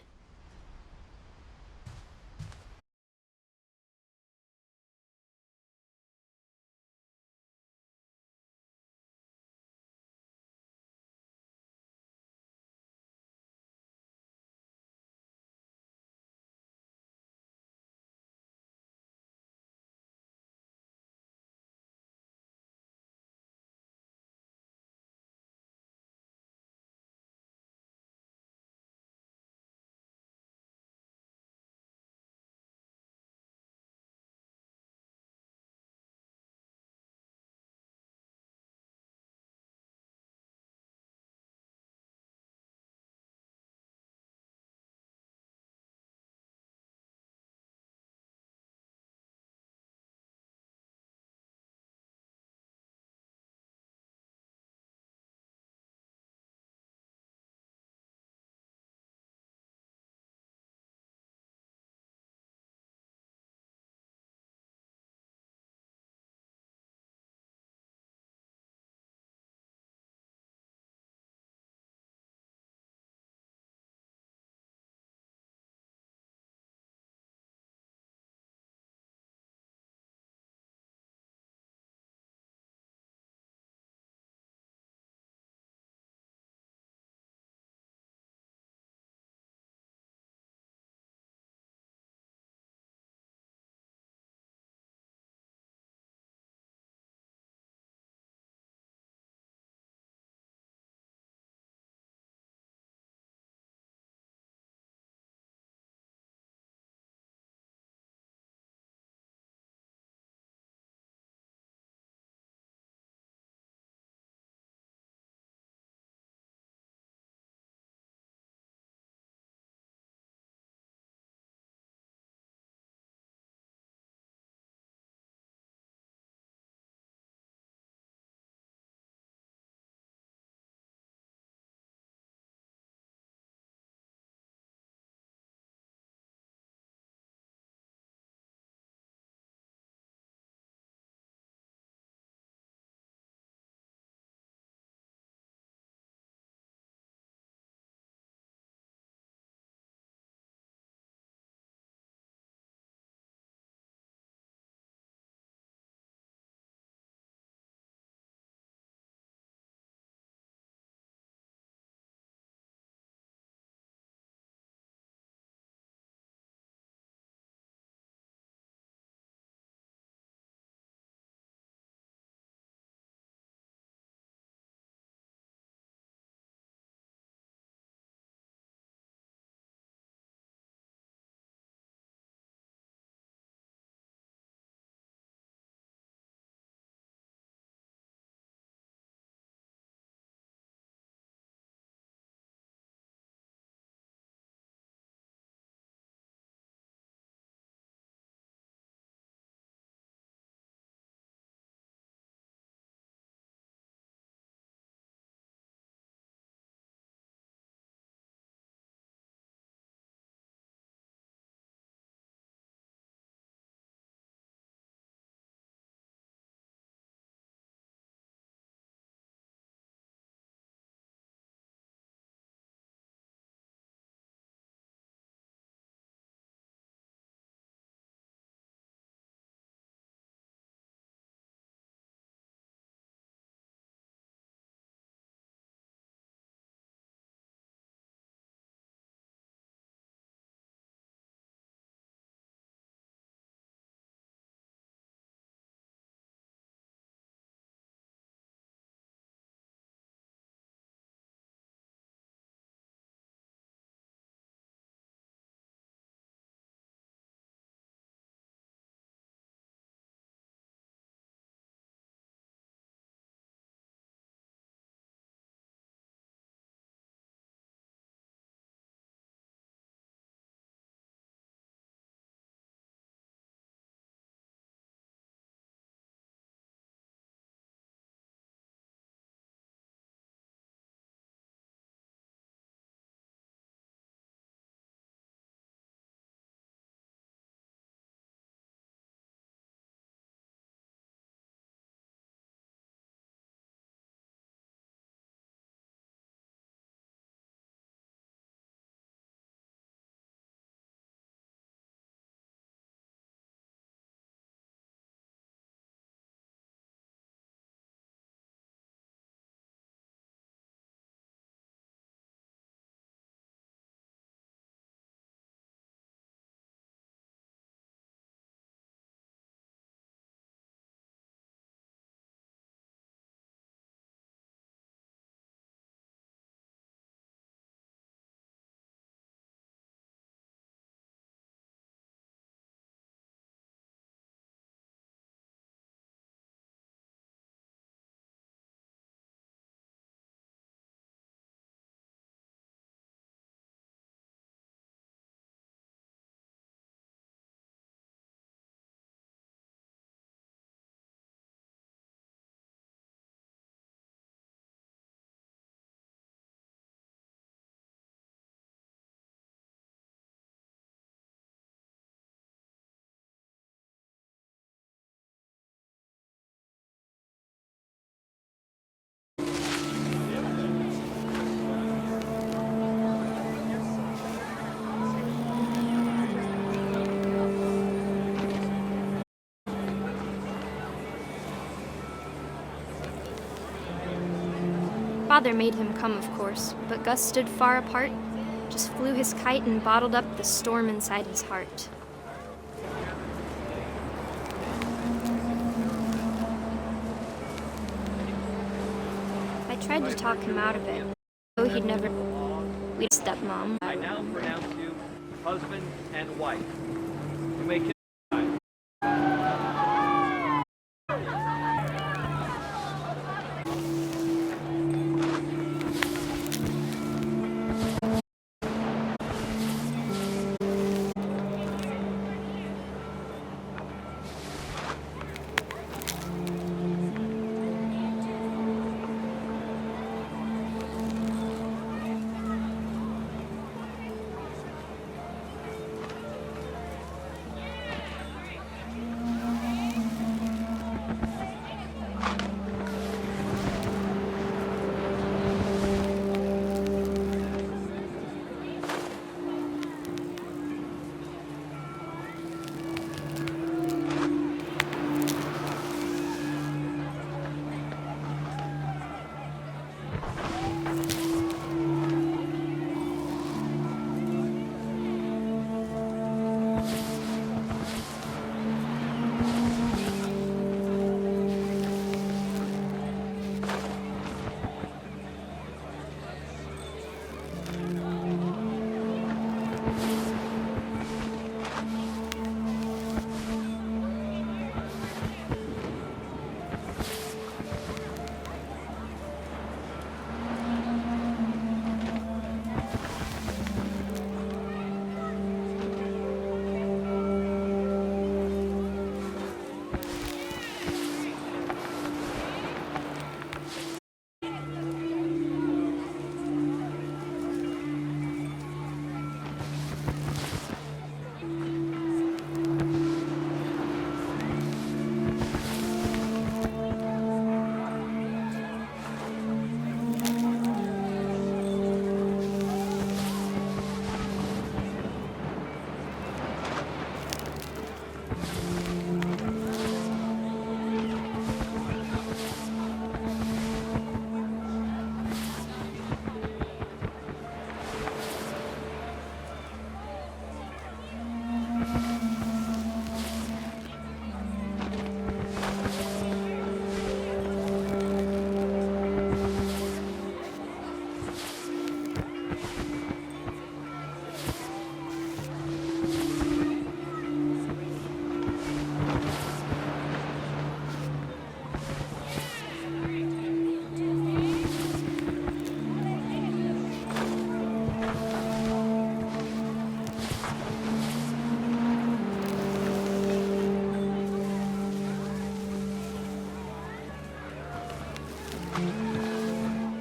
J: father made him come, of course, but Gus stood far apart, just flew his kite and bottled up the storm inside his heart. I tried to talk him out of it, though he'd never... We'd stepmom.
K: I now pronounce you husband and wife. You may kiss.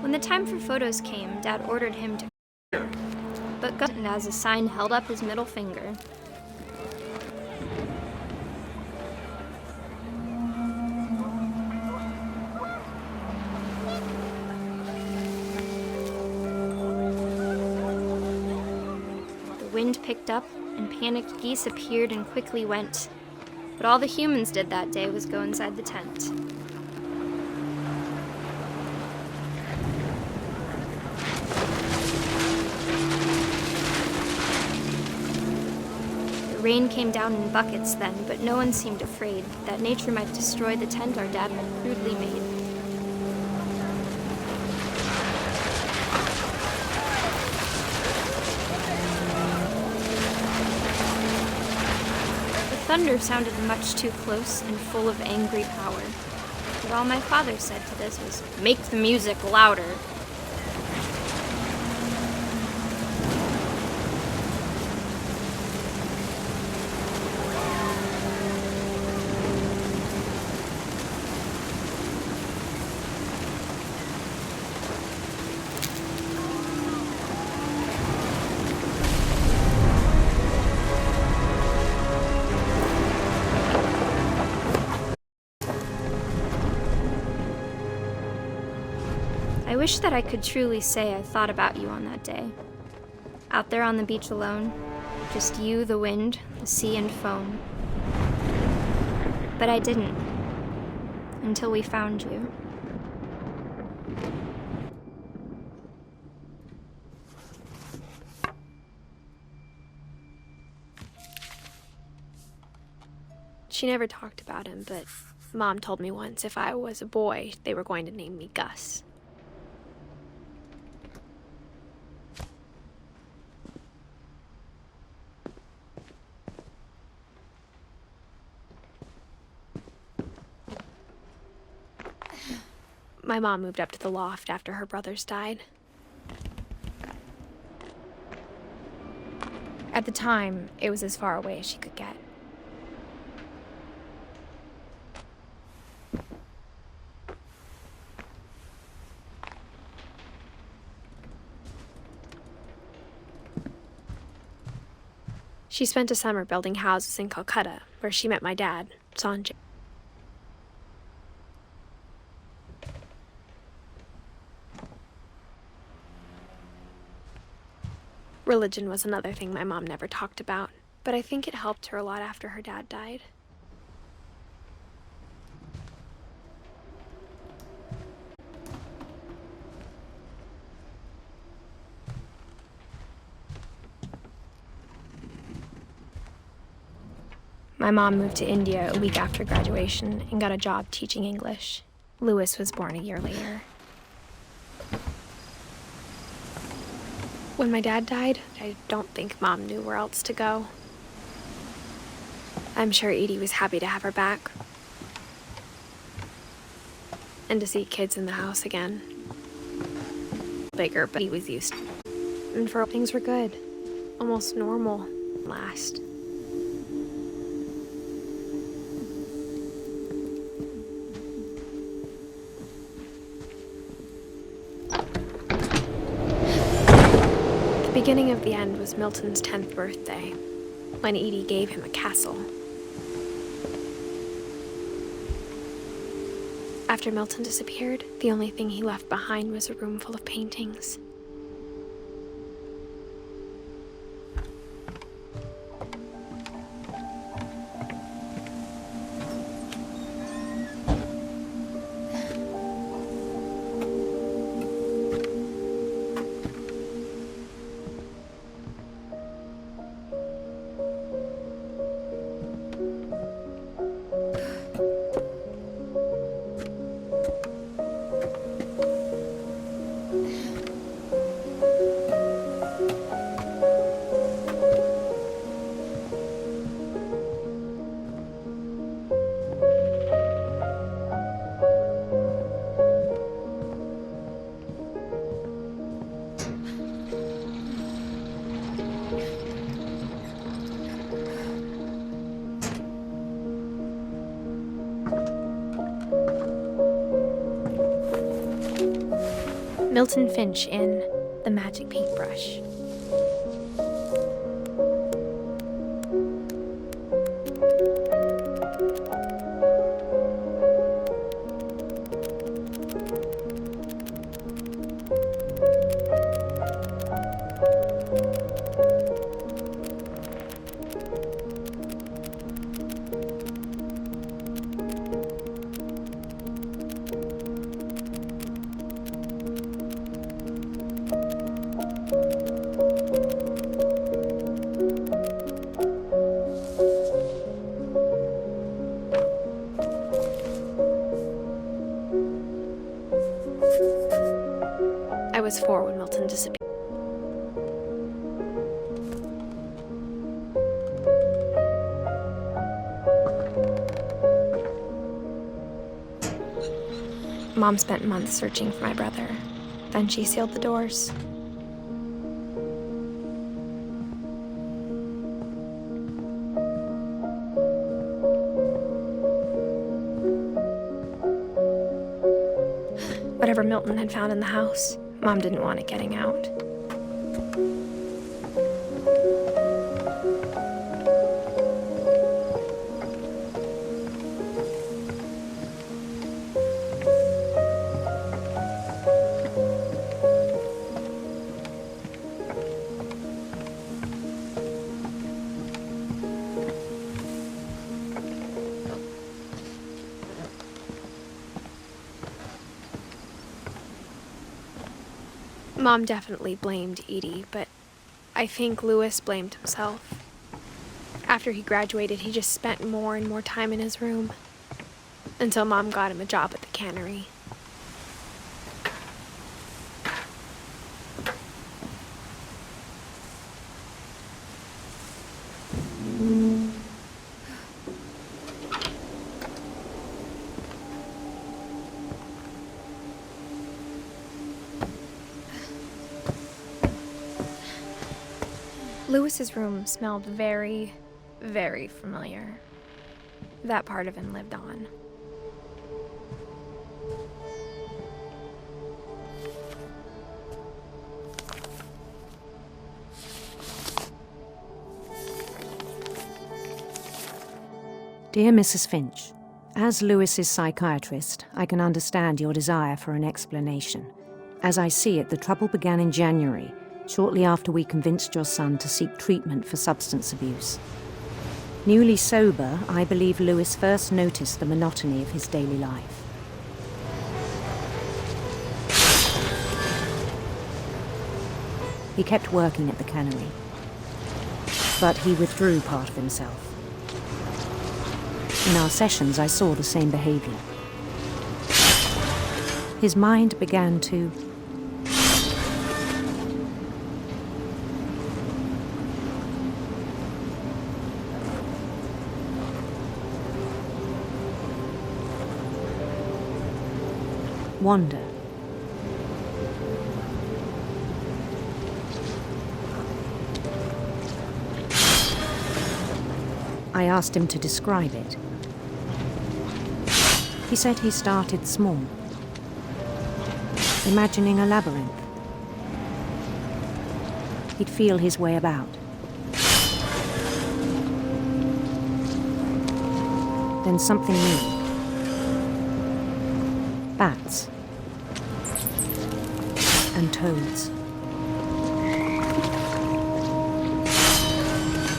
J: When the time for photos came, Dad ordered him to... But Gus, as a sign, held up his middle finger. The wind picked up, and panicked geese appeared and quickly went. But all the humans did that day was go inside the tent. The rain came down in buckets then, but no one seemed afraid that nature might destroy the tent our dad had crudely made. The thunder sounded much too close and full of angry power. But all my father said to this was, "Make the music louder." I wish that I could truly say I thought about you on that day. Out there on the beach alone, just you, the wind, the sea, and foam. But I didn't, until we found you.
A: She never talked about him, but Mom told me once if I was a boy, they were going to name me Gus. My mom moved up to the loft after her brothers died. At the time, it was as far away as she could get. She spent a summer building houses in Calcutta, where she met my dad, Sanjay. Religion was another thing my mom never talked about, but I think it helped her a lot after her dad died. My mom moved to India a week after graduation and got a job teaching English. Louis was born a year later. When my dad died, I don't think Mom knew where else to go. I'm sure Edie was happy to have her back. And to see kids in the house again. Bigger, but he was used to it. And for things were good. Almost normal. Last. The beginning of the end was Milton's 10th birthday, when Edie gave him a castle. After Milton disappeared, the only thing he left behind was a room full of paintings. Milton Finch in The Magic Paintbrush. I was 4 when Milton disappeared. Mom spent months searching for my brother. Then she sealed the doors. Whatever Milton had found in the house, Mom didn't want it getting out. Mom definitely blamed Edie, but I think Louis blamed himself. After he graduated, he just spent more and more time in his room. Until Mom got him a job at the cannery. Lewis's room smelled very, very familiar. That part of him lived on.
L: Dear Mrs. Finch, as Lewis's psychiatrist, I can understand your desire for an explanation. As I see it, the trouble began in January, shortly after we convinced your son to seek treatment for substance abuse. Newly sober, I believe Lewis first noticed the monotony of his daily life. He kept working at the cannery, but he withdrew part of himself. In our sessions, I saw the same behavior. His mind began to wander. I asked him to describe it. He said he started small, imagining a labyrinth. He'd feel his way about. Then something moved. Bats and toads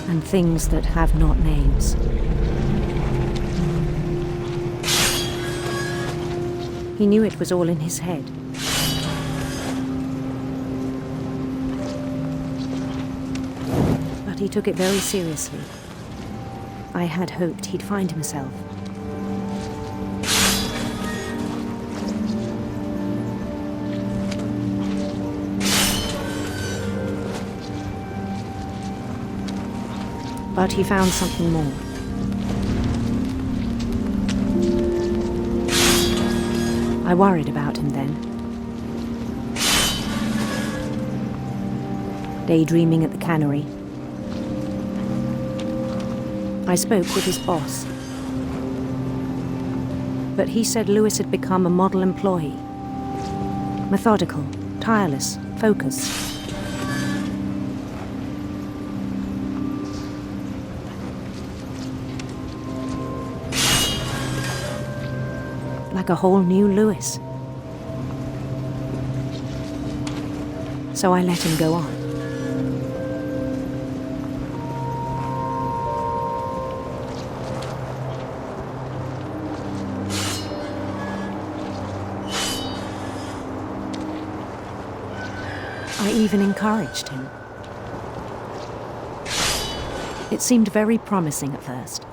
L: and things that have not names. He knew it was all in his head. But he took it very seriously. I had hoped he'd find himself. But he found something more. I worried about him then. Daydreaming at the cannery, I spoke with his boss. But he said Lewis had become a model employee. Methodical, tireless, focused. Like a whole new Lewis. So I let him go on. I even encouraged him. It seemed very promising at first.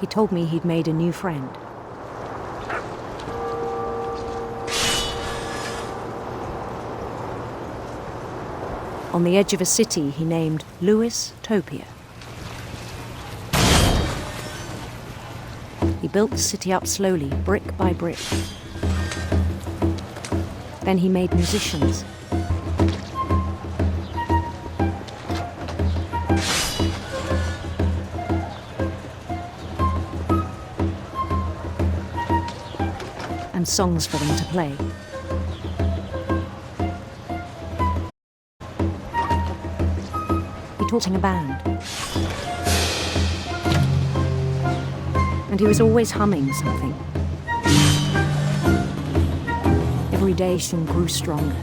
L: He told me he'd made a new friend. On the edge of a city he named Lewis Topia. He built the city up slowly, brick by brick. Then he made musicians. And songs for them to play. He taught in a band. And he was always humming something. Every day she grew stronger.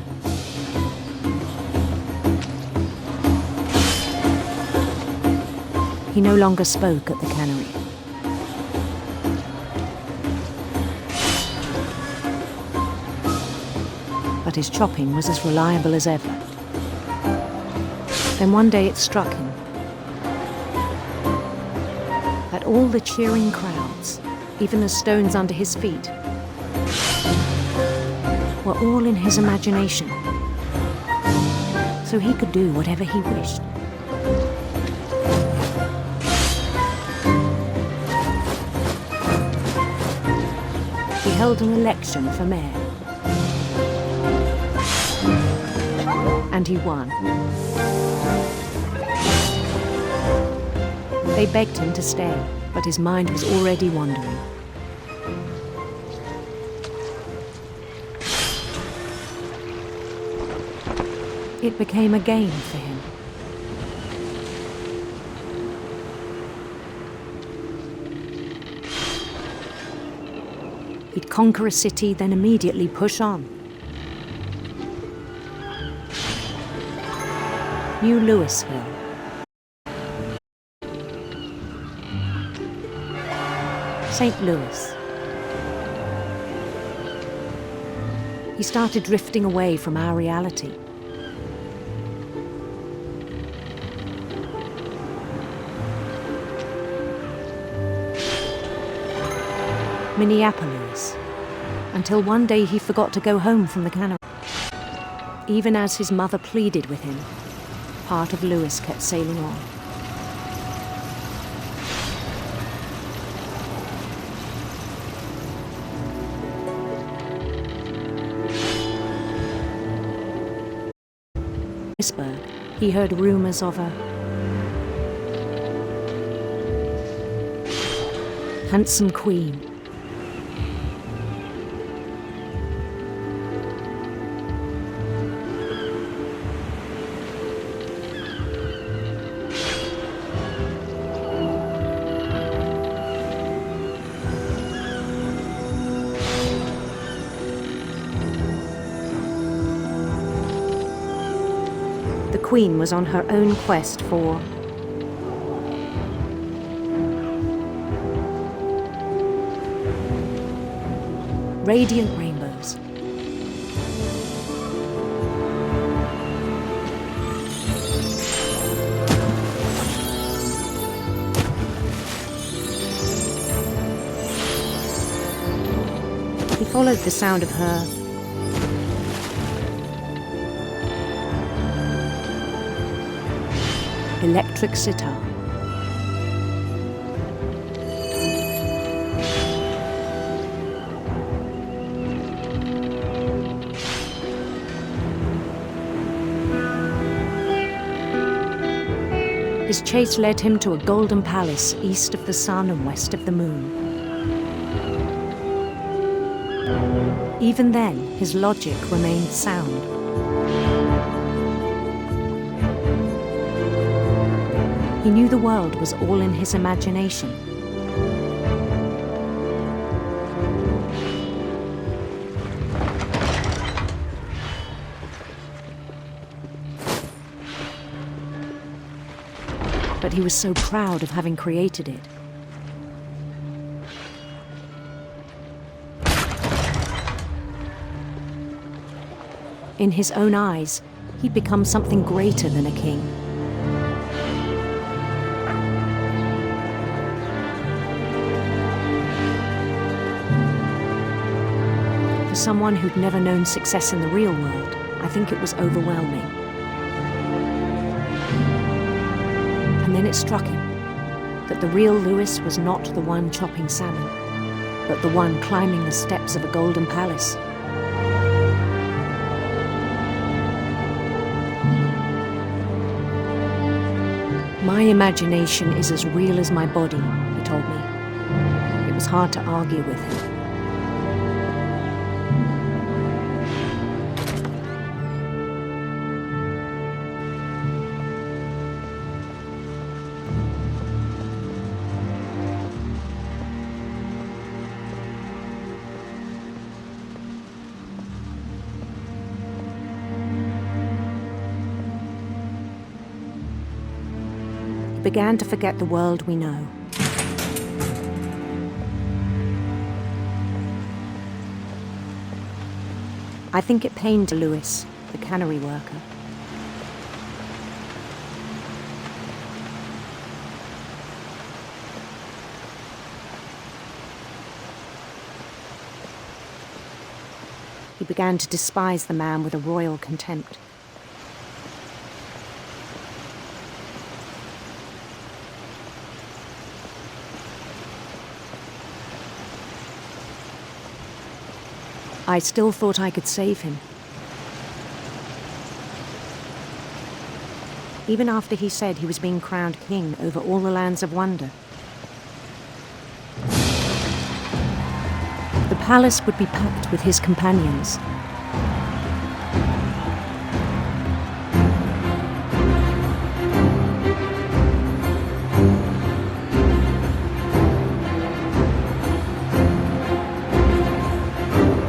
L: He no longer spoke at the cannery. But his chopping was as reliable as ever. Then one day it struck him that all the cheering crowds, even the stones under his feet, were all in his imagination, so he could do whatever he wished. He held an election for mayor, and he won. They begged him to stay, but his mind was already wandering. It became a game for him. He'd conquer a city, then immediately push on. New Louisville. St. Louis. He started drifting away from our reality. Minneapolis, until one day he forgot to go home from the cannery. Even as his mother pleaded with him, part of Louis kept sailing on. Pittsburgh, he heard rumors of a handsome queen. The Queen was on her own quest for radiant rainbows. He followed the sound of her electric sitar. His chase led him to a golden palace east of the sun and west of the moon. Even then, his logic remained sound. He knew the world was all in his imagination. But he was so proud of having created it. In his own eyes, he'd become something greater than a king. For someone who'd never known success in the real world, I think it was overwhelming. And then it struck him that the real Louis was not the one chopping salmon, but the one climbing the steps of a golden palace. My imagination is as real as my body, he told me. It was hard to argue with him. Began to forget the world we know. I think it pained Louis, the cannery worker. He began to despise the man with a royal contempt. I still thought I could save him. Even after he said he was being crowned king over all the lands of wonder. The palace would be packed with his companions.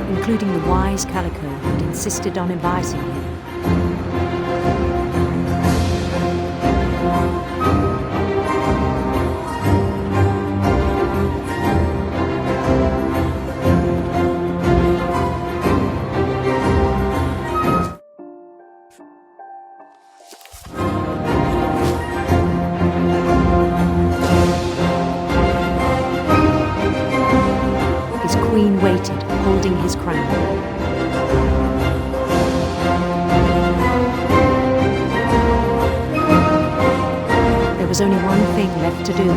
L: Including the wise Calico who'd insisted on inviting him. His queen waited, holding his crown. There was only one thing left to do.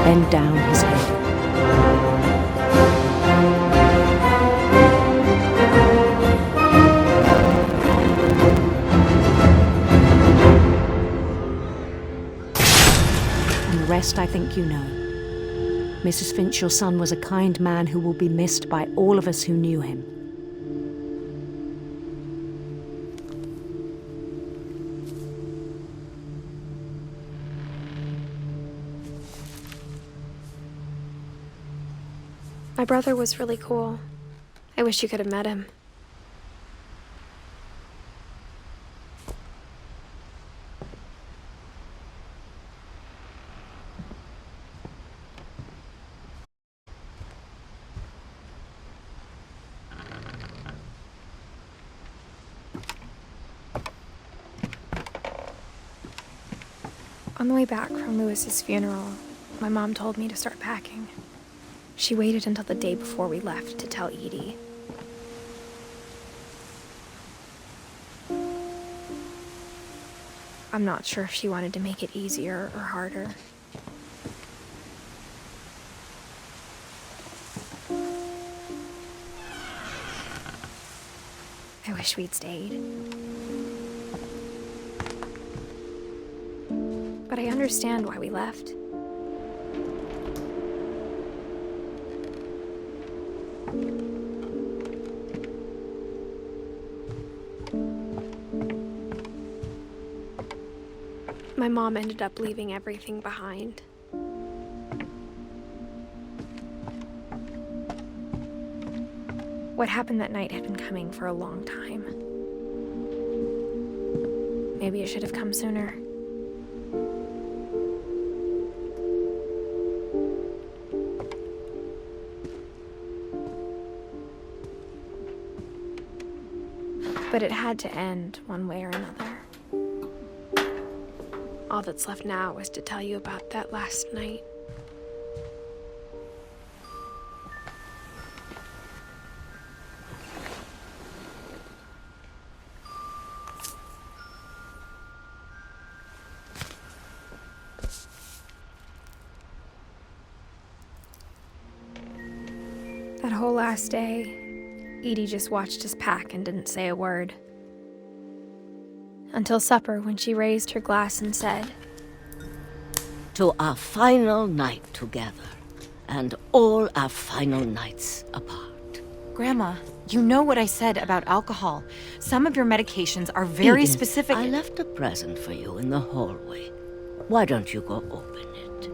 L: Bend down his head. And the rest I think you know. Mrs. Finch, your son was a kind man who will be missed by all of us who knew him.
A: My brother was really cool. I wish you could have met him. On the way back from Lewis's funeral, my mom told me to start packing. She waited until the day before we left to tell Edie. I'm not sure if she wanted to make it easier or harder. I wish we'd stayed. But I understand why we left. My mom ended up leaving everything behind. What happened that night had been coming for a long time. Maybe it should have come sooner. But it had to end one way or another. All that's left now is to tell you about that last night. That whole last day, Edie just watched us pack and didn't say a word. Until supper, when she raised her glass and said,
M: "To our final night together, and all our final nights apart."
N: Grandma, you know what I said about alcohol. Some of your medications are very
M: Edith,
N: specific.
M: I left a present for you in the hallway. Why don't you go open it?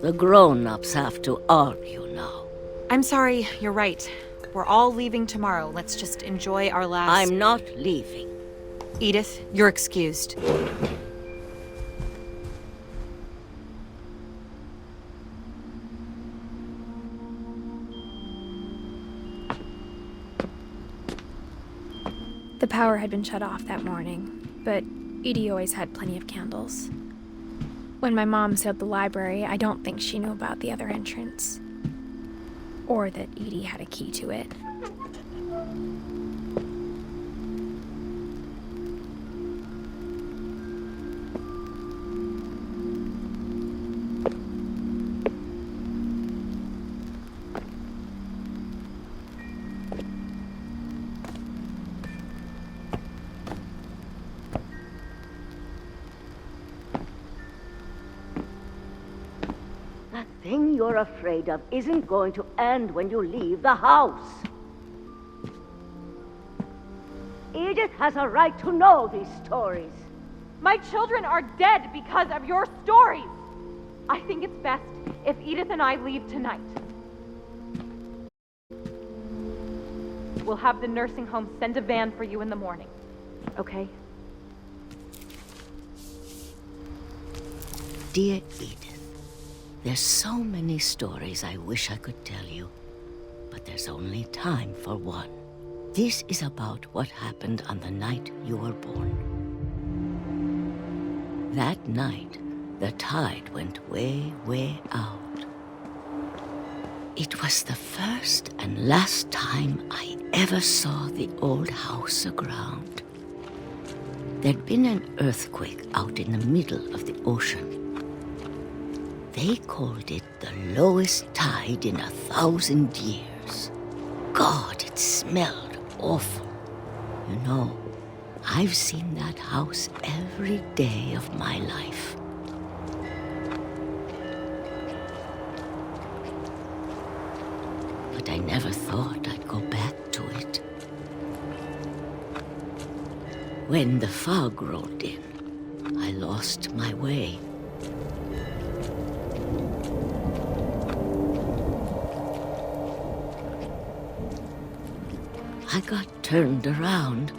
M: The grown-ups have to argue now.
N: I'm sorry, you're right. We're all leaving tomorrow. Let's just enjoy our last...
M: I'm not leaving.
N: Edith, you're excused.
A: The power had been shut off that morning, but Edie always had plenty of candles. When my mom sealed the library, I don't think she knew about the other entrance. Or that Edie had a key to it.
M: That thing you're afraid of isn't going to end when you leave the house. Edith has a right to know these stories.
O: My children are dead because of your stories. I think it's best if Edith and I leave tonight. We'll have the nursing home send a van for you in the morning, okay?
M: Dear Edith, there's so many stories I wish I could tell you, but there's only time for one. This is about what happened on the night you were born. That night, the tide went way, way out. It was the first and last time I ever saw the old house aground. There'd been an earthquake out in the middle of the ocean. They called it the lowest tide in 1,000 years. God, it smelled awful. You know, I've seen that house every day of my life. But I never thought I'd go back to it. When the fog rolled in, I lost my way. I got turned around.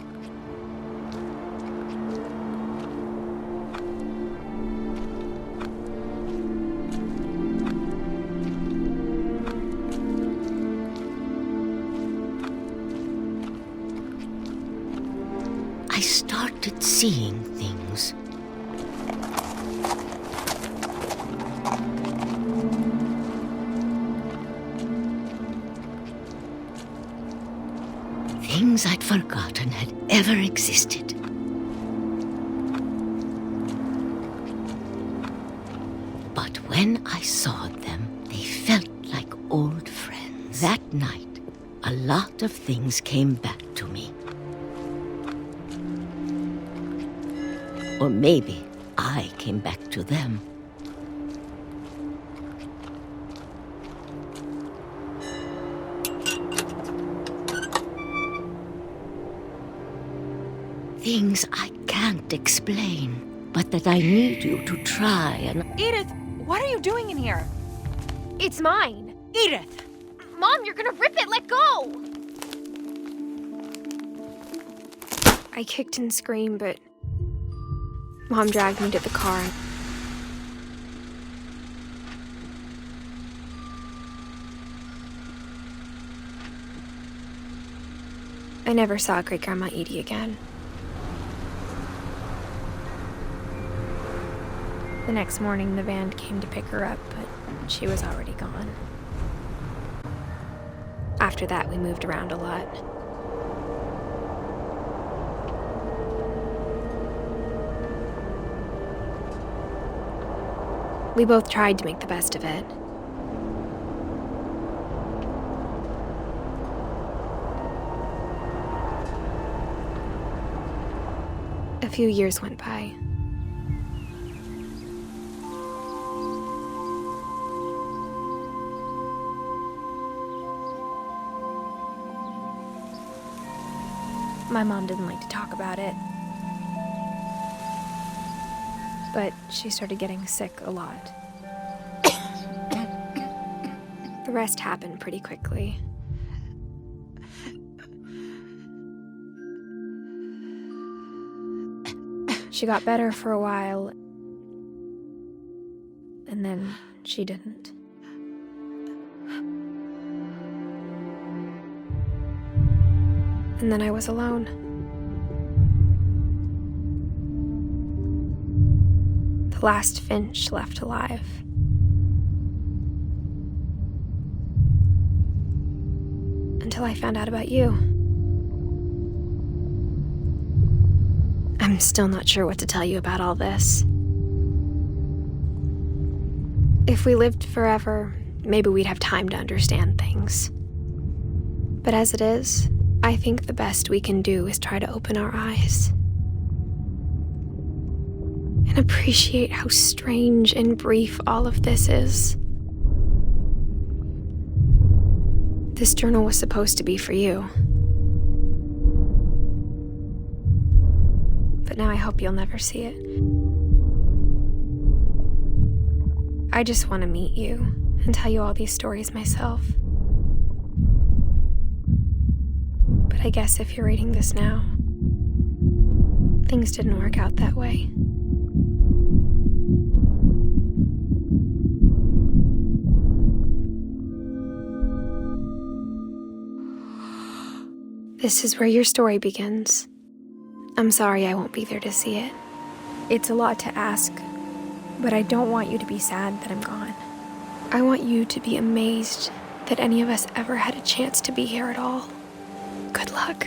M: I started seeing things. Things I'd forgotten had ever existed. But when I saw them, they felt like old friends. That night, a lot of things came back to me. Or maybe I came back to them. Things I can't explain, but that I need you to try and...
O: Edith, what are you doing in here?
A: It's mine.
O: Edith!
A: Mom, you're gonna rip it! Let go! I kicked and screamed, but Mom dragged me to the car. I never saw Great-Grandma Edie again. The next morning, the van came to pick her up, but she was already gone. After that, we moved around a lot. We both tried to make the best of it. A few years went by. My mom didn't like to talk about it. But she started getting sick a lot. The rest happened pretty quickly. She got better for a while, and then she didn't. And then I was alone. The the last Finch left alive. Until I found out about you. I'm still not sure what to tell you about all this. If we lived forever, maybe we'd have time to understand things. But as it is, I think the best we can do is try to open our eyes and appreciate how strange and brief all of this is. This journal was supposed to be for you. But now I hope you'll never see it. I just want to meet you and tell you all these stories myself. But I guess if you're reading this now, things didn't work out that way. This is where your story begins. I'm sorry I won't be there to see it. It's a lot to ask, but I don't want you to be sad that I'm gone. I want you to be amazed that any of us ever had a chance to be here at all. Good luck.